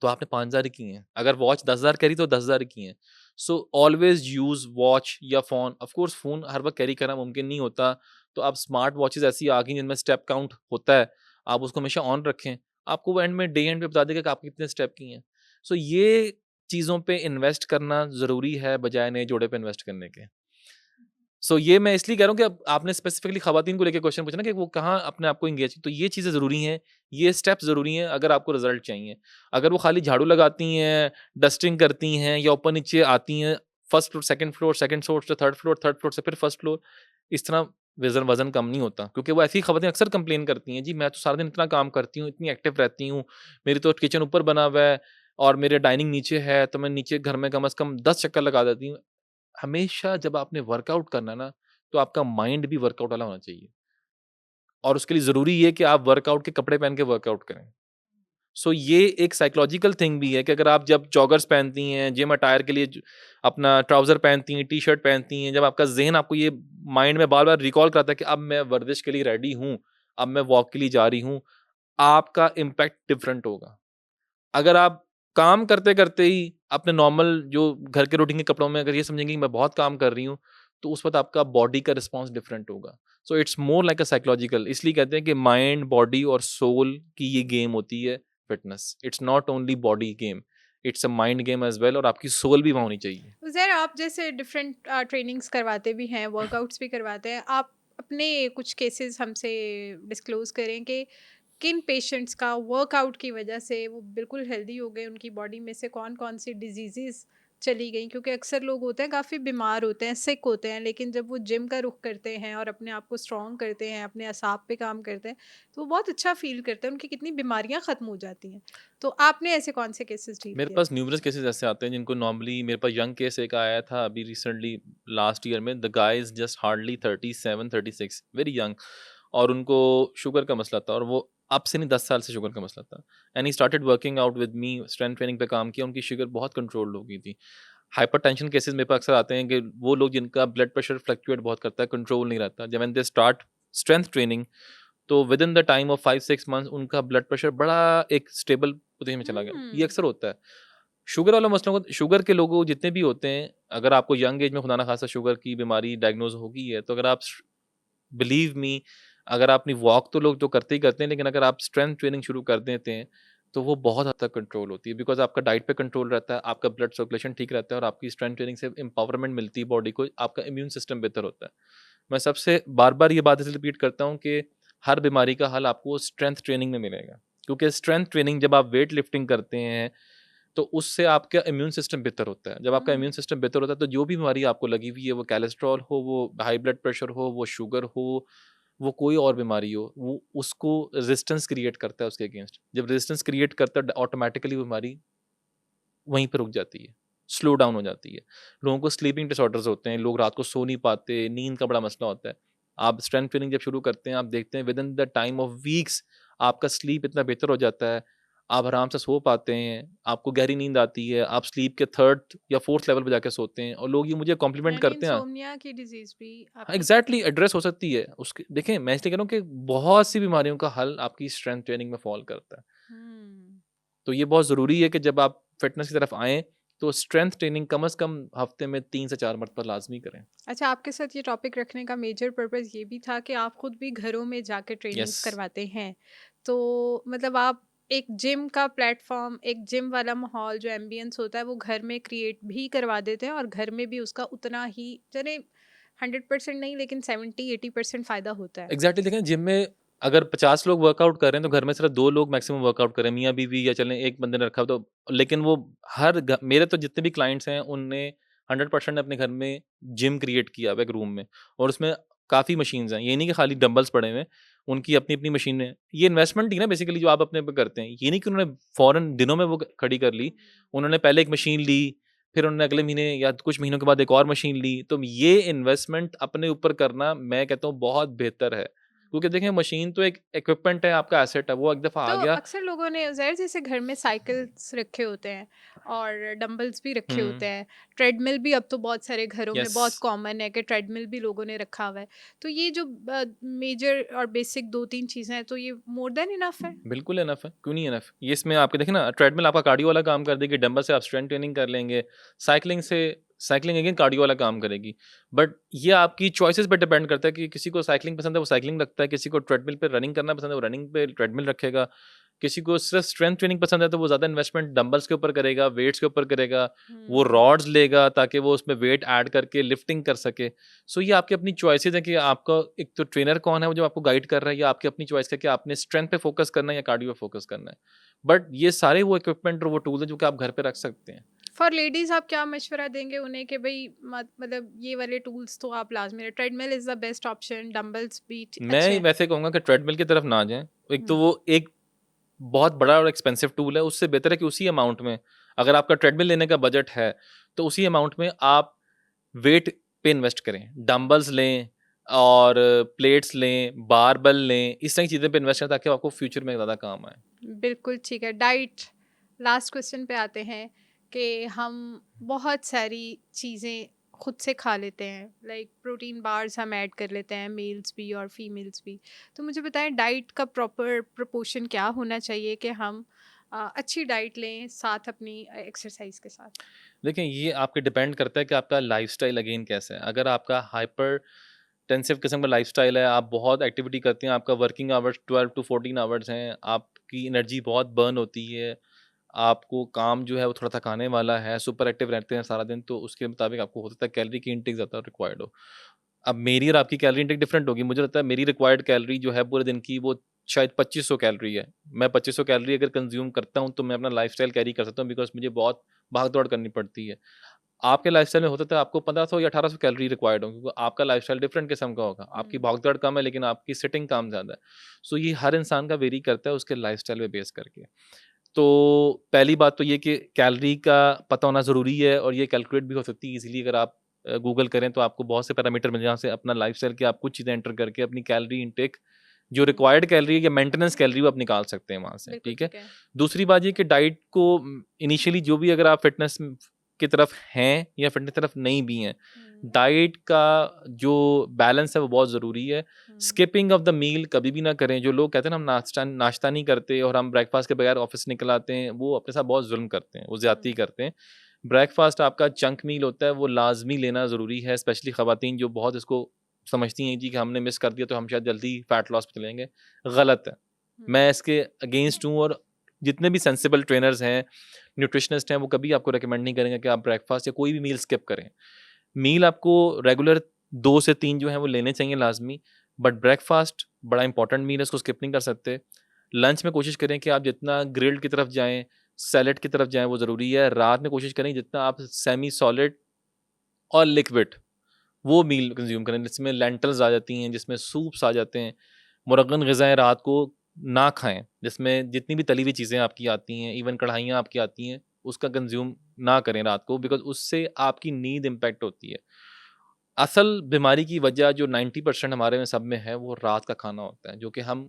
तो आपने 5,000 ही किए हैं। अगर वॉच 10,000 कह रही तो 10,000 ही किए हैं। सो ऑलवेज़ यूज़ वॉच या फ़ोन। ऑफ़ कोर्स फ़ोन हर वक़्त कैरी करना मुमकिन नहीं होता, तो अब स्मार्ट वॉचेज़ ऐसी आ गई जिनमें स्टेप काउंट होता है। आप उसको हमेशा ऑन रखें। आपको वो डे एंड पे बता देगा कि आपने कितने स्टेप किए हैं। सो ये चीज़ों पे इन्वेस्ट करना ज़रूरी है बजाय नए जोड़े पे इन्वेस्ट करने के। सो ये मैं इसलिए कह रहा हूँ कि अब आपने स्पेसिफिकली खवातीन को लेके क्वेश्चन पूछा ना कि वो कहाँ अपने आप को एंगेज, तो ये चीज़ें ज़रूरी हैं, ये स्टेप्स ज़रूरी हैं अगर आपको रिज़ल्ट चाहिए। अगर वो खाली झाड़ू लगाती हैं, डस्टिंग करती हैं या ऊपर-नीचे आती हैं, फर्स्ट फ्लोर, सेकंड फ्लोर से थर्ड फ्लोर से फिर फर्स्ट फ्लोर, इस तरह वज़न कम नहीं होता, क्योंकि वो ऐसी ख़वातीन अक्सर कंप्लेन करती हैं, जी मैं तो सारा दिन इतना काम करती हूँ, इतनी एक्टिव रहती हूँ, मेरी तो किचन ऊपर बना हुआ है और मेरे डाइनिंग नीचे है, तो मैं नीचे घर में कम से कम 10 चक्कर लगा देती हूँ। हमेशा जब आपने वर्कआउट करना है ना, तो आपका माइंड भी वर्कआउट वाला होना चाहिए और उसके लिए ज़रूरी ये है कि आप वर्कआउट के कपड़े पहन के वर्कआउट करें। सो ये एक साइकोलॉजिकल थिंग भी है कि अगर आप जब जॉगर्स पहनती हैं, जिम अटायर के लिए अपना ट्राउज़र पहनती हैं, टी-शर्ट पहनती हैं, जब आपका ज़हन आपको ये माइंड में बार-बार रिकॉल कराता है कि अब मैं वर्जिश के लिए रेडी हूँ, अब मैं वॉक के लिए जा रही हूँ, आपका इम्पैक्ट डिफरेंट होगा। अगर आप काम करते-करते ही अपने नॉर्मल जो घर के रूटीन के कपड़ों में अगर ये समझेंगे कि मैं बहुत काम कर रही हूँ, तो उस वक़्त आपका बॉडी का रिस्पॉन्स डिफरेंट होगा। So it's more like a psychological, इसलिए कहते हैं कि माइंड, बॉडी और सोल की ये गेम होती है fitness. It's not only body game, it's a mind game as well और आपकी सोल भी वहाँ होनी चाहिए। उज़ैर, आप जैसे डिफरेंट ट्रेनिंग्स करवाते भी हैं, वर्कआउट्स भी करवाते हैं, आप अपने कुछ केसेस हमसे डिस्क्लोज़ करें कि किन पेशेंट्स का वर्कआउट की वजह से वो बिल्कुल हेल्दी हो गए, उनकी बॉडी में से कौन-कौन सी डिजीज़ेज़ चली गई? क्योंकि अक्सर लोग होते हैं काफ़ी बीमार होते हैं, सिक होते हैं, लेकिन जब वो जिम का रुख करते हैं और अपने आप को स्ट्रॉन्ग करते हैं, अपने असाब पे काम करते हैं, तो वो बहुत अच्छा फ़ील करते हैं, उनकी कितनी बीमारियाँ ख़त्म हो जाती हैं। तो आपने ऐसे कौन से केसेस डील मेरे किए? पास न्यूमरस केसेस ऐसे आते हैं जिनको नॉर्मली मेरे पास यंग केस एक आया था अभी रिसेंटली लास्ट ईयर में। The guy is just hardly 37-36, very young, और उनको शुगर का मसला था और वो अब से नहीं 10 साल से शुगर का मसला था। And he started working out with me, strength training पे काम किया, उनकी शुगर बहुत कंट्रोल हो गई थी। हाइपरटेंशन केसेस मेरे पास अक्सर आते हैं कि वो लोग जिनका ब्लड प्रेशर फ्लक्चुएट बहुत करता है, कंट्रोल नहीं रहता, जब दे स्टार्ट स्ट्रेंथ ट्रेनिंग तो with in the time of 5-6 months उनका ब्लड प्रेशर बड़ा एक स्टेबल पोजीशन में चला गया। ये हुँ। अक्सर होता है शुगर वाला मसलों को। शुगर के लोगों जितने भी होते हैं, अगर आपको यंग एज में खुदा ना खासा शुगर की बीमारी डायग्नोज हो गई है, तो अगर आप बिलीव मी, अगर आप अपनी वॉक तो लोग तो करते ही करते हैं, लेकिन अगर आप स्ट्रेंथ ट्रेनिंग शुरू कर देते हैं, तो वो बहुत हद तक कंट्रोल होती है, बिकॉज़ आपका डाइट पे कंट्रोल रहता है, आपका ब्लड सर्कुलेशन ठीक रहता है और आपकी स्ट्रेंथ ट्रेनिंग से एम्पावरमेंट मिलती है बॉडी को, आपका इम्यून सिस्टम बेहतर होता है। मैं सबसे बार-बार ये बात इसलिए रिपीट करता हूँ कि हर बीमारी का हल आपको स्ट्रेंथ ट्रेनिंग में मिलेगा, क्योंकि स्ट्रेंथ ट्रेनिंग जब आप वेट लिफ्टिंग करते हैं, तो उससे आपका इम्यून सिस्टम बेहतर होता है। जब आपका इम्यून हुँ। सिस्टम बेहतर होता है, तो जो भी बीमारी आपको लगी हुई है, वो कोलेस्ट्रॉल हो, वो हाई ब्लड प्रेशर हो, वो शुगर हो, वो कोई और बीमारी हो, वो उसको रेजिस्टेंस क्रिएट करता है उसके अगेंस्ट। जब रेजिस्टेंस क्रिएट करता है, ऑटोमैटिकली बीमारी वहीं पे रुक जाती है, स्लो डाउन हो जाती है। लोगों को स्लीपिंग डिसऑर्डर्स होते हैं, लोग रात को सो नहीं पाते, नींद का बड़ा मसला होता है। आप स्ट्रेंथ ट्रेनिंग जब शुरू करते हैं, आप देखते हैं with in the time of weeks आपका स्लीप इतना बेहतर हो जाता है, आप आराम से सो पाते हैं, आपको गहरी नींद आती है, आप स्लीप के 3rd या 4th लेवल पे जाके सोते हैं और लोग ये मुझे कॉम्प्लीमेंट यानी करते हैं। इंसोम्निया की डिज़ीज़ भी हाँ, आपकी एग्ज़ैक्टली एड्रेस हो सकती है। उसके देखें, मैं इसलिए कह रहा हूँ कि बहुत सी बीमारियों का हल आपकी स्ट्रेंथ ट्रेनिंग में फ़ॉल करता है। हुँ। तो ये बहुत ज़रूरी है कि जब आप फ़िटनेस की तरफ आएँ, तो स्ट्रेंथ ट्रेनिंग कम से कम हफ़्ते में 3 से 4 मरतबा लाज़मी करें। अच्छा, आपके साथ ये टॉपिक रखने का मेजर पर्पस ये भी था कि आप खुद भी घरों में जाके ट्रेनिंग्स यस, करवाते हैं। तो मतलब आप एक जिम का प्लेटफ़ॉर्म, एक जिम वाला माहौल जो एम्बियंस होता है वो घर में क्रिएट भी करवा देते हैं और घर में भी उसका उतना ही चले 100% नहीं लेकिन 70-80% फ़ायदा होता है। एग्ज़ैक्टली देखें जिम में अगर 50 लोग वर्कआउट कर रहे हैं, तो घर में सिर्फ 2 लोग मैक्सिमम वर्कआउट कर रहे हैं, मियाँ-बीवी या चलें 1 बंदे ने रखा हो तो, लेकिन वो हर घ मेरे तो जितने भी क्लाइंट्स हैं, उनने 100% अपने घर में जिम क्रिएट किया हुआ है एक रूम में और उसमें काफ़ी मशीन्स हैं। ये नहीं कि खाली डंबल्स पड़े हुए हैं, उनकी अपनी-अपनी मशीनें हैं। ये इन्वेस्टमेंट ही ना बेसिकली जो आप अपने पे करते हैं। ये नहीं कि उन्होंने फ़ौरन दिनों में वो खड़ी कर ली। उन्होंने पहले एक मशीन ली, फिर उन्होंने अगले महीने या कुछ महीनों के बाद एक और मशीन ली। तो ये इन्वेस्टमेंट अपने ऊपर करना मैं कहता हूँ बहुत बेहतर है। क्योंकि देखें मशीन तो एक इक्विपमेंट है, आपका एसेट है, वो एक दफ़ा तो आ गया। अक्सर लोगों ने ज़ाहिर जैसे घर में साइकिल्स रखे होते हैं और डंबल्स भी रखे होते हुँ, हैं, ट्रेडमिल भी अब तो बहुत सारे घरों में यस। बहुत कॉमन है कि ट्रेडमिल भी लोगों ने रखा हुआ है। तो ये जो मेजर और बेसिक 2-3 चीज़ें हैं तो ये मोर देन इनफ है? बिल्कुल इनफ है, क्यों नहीं इनफ? ये इसमें आपके देखें ना ट्रेडमिल आपका कार्डियो वाला काम कर देगी, डंबल से आप स्ट्रेंथ ट्रेनिंग कर लेंगे, साइक्लिंग से साइक्लिंग अगेन कार्डियो वाला काम करेगी। बट ये आपकी चॉइसेस पे डिपेंड करता है कि किसी को साइक्लिंग पसंद है, वो साइक्लिंग रखता है, किसी को ट्रेडमिल पे रनिंग करना पसंद है, वो रनिंग पे ट्रेडमिल रखेगा, किसी को सिर्फ स्ट्रेंथ ट्रेनिंग पसंद है, तो वो ज़्यादा इन्वेस्टमेंट डंबल्स के ऊपर करेगा, वेट्स के ऊपर करेगा, वो हुँ। रॉड्स लेगा ताकि वो उसमें वेट ऐड करके लिफ्टिंग कर सके। सो ये आपकी अपनी चॉइसेस हैं कि आपका एक तो ट्रेनर कौन है वो जो आपको गाइड कर रहा है, या आपकी अपनी चॉइस है कि आपने स्ट्रेंथ पे फोकस करना है या कार्डियो पे फोकस करना है। बट ये सारे वो इक्विपमेंट और वो टूल्स हैं जो कि आप घर पे रख सकते हैं। फॉर लेडीज़ आप क्या मशवरा देंगे उन्हें कि भई मतलब ये वाले टूल्स तो आप लाज़मी रखें, treadmill is the best option, dumbbells भी अच्छे मैं हैं? वैसे कहूँगा कि ट्रेडमिल की तरफ ना जाएँ। एक तो हुँ, वो एक बहुत बड़ा और एक्सपेंसिव टूल है, उससे बेहतर है कि उसी अमाउंट में अगर आपका ट्रेडमिल लेने का बजट है, तो उसी अमाउंट में आप वेट पे इन्वेस्ट करें। डंबल्स लें और प्लेट्स लें, बारबेल लें, इस तरह की चीज़ें पे इन्वेस्ट करें ताकि आपको फ्यूचर में ज़्यादा काम आए। बिल्कुल ठीक है। डाइट, लास्ट क्वेश्चन पे आते हैं कि हम बहुत सारी चीज़ें खुद से खा लेते हैं, लाइक प्रोटीन बार्स हम ऐड कर लेते हैं, मेल्स भी और फीमेल्स भी। तो मुझे बताएं डाइट का प्रॉपर प्रोपोर्शन क्या होना चाहिए कि हम अच्छी डाइट लें साथ अपनी एक्सरसाइज के साथ? देखिए, ये आपके डिपेंड करता है कि आपका लाइफ़स्टाइल अगेन कैसा है। अगर आपका हाइपरटेंसिव किस्म का लाइफ़स्टाइल है, आप बहुत एक्टिविटी करते हैं, आपका वर्किंग आवर्स 12 टू 14 आवर्स हैं, आपकी एनर्जी बहुत बर्न होती है, आपको काम जो है वो थोड़ा थकाने वाला है, सुपर एक्टिव रहते हैं सारा दिन, तो उसके मुताबिक आपको हो सकता है कैलोरी की इनटेक ज़्यादा रिक्वायर्ड हो। अब मेरी और आपकी कैलोरी इनटेक डिफरेंट होगी। मुझे लगता है मेरी रिक्वायर्ड कैलोरी जो है पूरे दिन की वो शायद 2500 कैलोरी है। मैं 2500 कैलोरी अगर कंज़्यूम करता हूँ, तो मैं अपना लाइफ़स्टाइल कैरी कर सकता हूँ बिकॉज़ मुझे बहुत भाग-दौड़ करनी पड़ती है। आपके लाइफ़स्टाइल में हो सकता है आपको 1500 या 1800 कैलोरी रिक्वायर्ड हो क्योंकि आपका लाइफ़स्टाइल डिफरेंट किस्म का होगा। आपकी हुँ, भाग-दौड़ कम है लेकिन आपकी सिटिंग काम ज़्यादा है। सो ये हर इंसान का वेरी करता है उसके लाइफ़स्टाइल पे बेस करके। तो पहली बात तो ये कि कैलोरी का पता होना ज़रूरी है और ये कैलकुलेट भी हो सकती है ईज़िली अगर आप गूगल करें तो आपको बहुत से पैरामीटर मिल जहाँ से अपना लाइफ़स्टाइल के आप कुछ चीज़ें एंटर करके अपनी कैलोरी इनटेक जो हुँ, रिक्वायर्ड कैलोरी या मेंटेनेंस कैलोरी वो आप निकाल सकते हैं वहाँ से, बिल्कुल ठीक है? ठीक है। दूसरी बात ये कि डाइट को इनिशियली जो भी अगर आप फ़िटनेस की तरफ हैं या फ़िटनेस की तरफ नहीं भी हैं, हुँ, डाइट का जो बैलेंस है वो बहुत ज़रूरी है। हुँ, स्किपिंग ऑफ द मील कभी भी ना करें। जो लोग कहते हैं ना हम नाश्ता नाश्ता नहीं करते और हम ब्रेकफ़ास्ट के बगैर ऑफ़िस निकल आते हैं, वो अपने साथ बहुत ज़ुल्म करते हैं, वो ज़्यादती हुँ, करते हैं। ब्रेकफ़ास्ट आपका चंक मील होता है, वो लाज़मी लेना ज़रूरी है, स्पेशली ख़वातीन जो बहुत इसको समझती हैं जी कि हमने मिस कर दिया तो हम शायद जल्दी फैट लॉस पे चलेंगे, गलत है। हुँ, मैं इसके अगेंस्ट हूँ और जितने भी सेंसिबल ट्रेनर्स हैं, न्यूट्रिशनिस्ट हैं, वो कभी आपको रिकमेंड नहीं करेंगे कि आप ब्रेकफ़ास्ट या कोई भी मील स्किप करें। मील आपको रेगुलर 2 से 3 जो हैं वो लेने चाहिए लाज़मी, बट ब्रेकफ़ास्ट बड़ा इम्पोर्टेंट मील है, उसको स्किप नहीं कर सकते। लंच में कोशिश करें कि आप जितना ग्रिल्ड की तरफ जाएँ, सैलेड की तरफ जाएँ वो ज़रूरी है। रात में कोशिश करें जितना आप सेमी सॉलिड और लिक्विड वो मील कंज़्यूम करें, जिसमें लेंटिल्स आ जाती हैं, जिसमें सूप्स आ जाते हैं। मुरगन ग़िज़ाएँ रात को ना खाएँ, जिसमें जितनी भी तली हुई चीज़ें आपकी आती हैं, इवन कढ़ाइयाँ आपकी आती हैं, उसका कंज़्यूम ना करें रात को बिकॉज़ उससे आपकी नींद इम्पैक्ट होती है। असल बीमारी की वजह जो 90% हमारे में सब में है, वो रात का खाना होता है, जो कि हम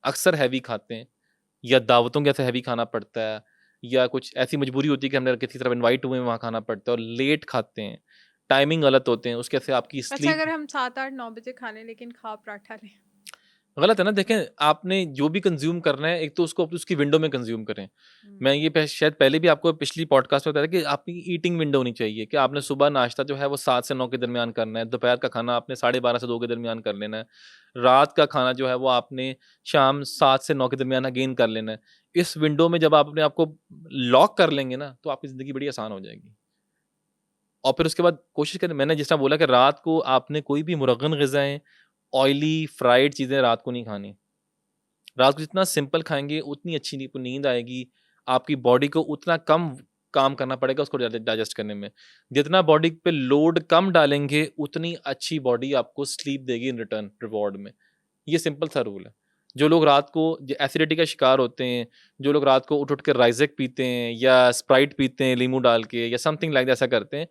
अक्सर हैवी खाते हैं या दावतों के ऐसे हैवी खाना पड़ता है या कुछ ऐसी मजबूरी होती है कि हमने किसी तरफ इनवाइट हुए हैं, वहाँ खाना पड़ता है और लेट खाते हैं, टाइमिंग गलत होते हैं, उसके से आपकी अच्छा स्लीप अगर हम 7-8-9 बजे खा लें लेकिन खा पराठा लें? गलत है ना। देखें, आपने जो भी कंज़्यूम करना है, एक तो उसको आप उसकी विंडो में कंज़्यूम करें। मैं हुँ, ये शायद पहले भी आपको पिछली पॉडकास्ट में बताया था कि आपकी ईटिंग विंडो होनी चाहिए कि आपने सुबह नाश्ता जो है वो 7 से 9 के दरमियान करना है, दोपहर का खाना आपने 12:30 से 2 के दरमियान कर लेना है, रात का खाना जो है वो आपने शाम 7 से 9 के दरमियान अगेन कर लेना है। इस विंडो में जब आप अपने आप को लॉक कर लेंगे ना, तो आपकी ज़िंदगी बड़ी आसान हो जाएगी। और फिर उसके बाद कोशिश करें, मैंने जिस तरह बोला कि रात को आपने कोई भी मुरगन ग़िज़ाएँ, ऑयली, फ्राइड चीज़ें रात को नहीं खानी। रात को जितना सिंपल खाएँगे उतनी अच्छी नींद आएगी, आपकी बॉडी को उतना कम काम करना पड़ेगा उसको डाइजेस्ट करने में। जितना बॉडी पे लोड कम डालेंगे, उतनी अच्छी बॉडी आपको स्लीप देगी इन रिटर्न रिवॉर्ड में। ये सिंपल सा रूल है। जो लोग रात को एसिडिटी का शिकार होते हैं, जो लोग रात को उठ-उठ के राइज़ेक पीते हैं या स्प्राइट पीते हैं लींबू डाल के या समथिंग लाइक ऐसा करते हैं,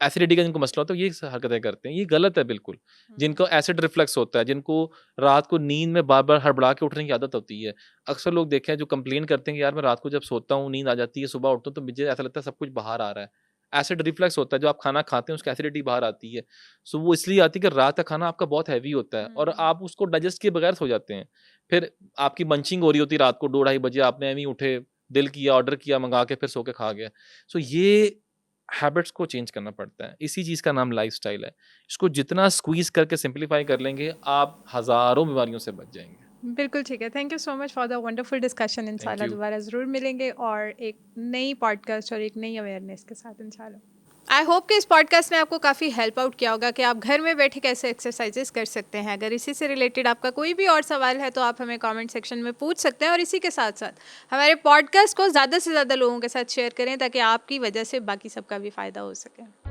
एसिडिटी का जिनको मसला होता है, ये हरकतें करते हैं, ये गलत है बिल्कुल। हुँ, जिनको एसिड रिफ्लक्स होता है, जिनको रात को नींद में बार-बार हड़बड़ा के उठने की आदत होती है। अक्सर लोग देखे हैं जो कंप्लेन करते हैं कि यार मैं रात को जब सोता हूँ, नींद आ जाती है, सुबह उठता हूँ तो मुझे ऐसा लगता है सब कुछ बाहर आ रहा है। एसिड रिफ्लक्स होता है, जो आप खाना खाते हैं उसकी एसिडिटी बाहर आती है। सो वो इसलिए आती है कि रात का खाना आपका बहुत हेवी होता है और हुँ, आप उसको डाइजेस्ट किए बगैर सो जाते हैं। फिर आपकी मंचिंग हो रही होती है रात को 2 ढाई बजे, आपने एवें ही उठे, दिल किया, ऑर्डर किया, मँगा के फिर सो के खा गए। सो ये हैबिट्स को चेंज करना पड़ता है। इसी चीज़ का नाम लाइफ़स्टाइल है। इसको जितना स्क्वीज़ करके सिम्प्लीफाई कर लेंगे, आप हज़ारों बीमारियों से बच जाएँगे। बिल्कुल ठीक है। Thank you so much for the wonderful discussion. Thank इंशाल्लाह यू। दोबारा ज़रूर मिलेंगे और एक नई पॉडकास्ट और एक नई अवेयरनेस के साथ इंशाल्लाह। आई होप कि इस पॉडकास्ट ने आपको काफ़ी हेल्प आउट किया होगा कि आप घर में बैठे कैसे एक्सरसाइजेस कर सकते हैं। अगर इसी से रिलेटेड आपका कोई भी और सवाल है तो आप हमें कमेंट सेक्शन में पूछ सकते हैं, और इसी के साथ साथ हमारे पॉडकास्ट को ज़्यादा से ज़्यादा लोगों के साथ शेयर करें ताकि आपकी वजह से बाकी सबका भी फ़ायदा हो सके।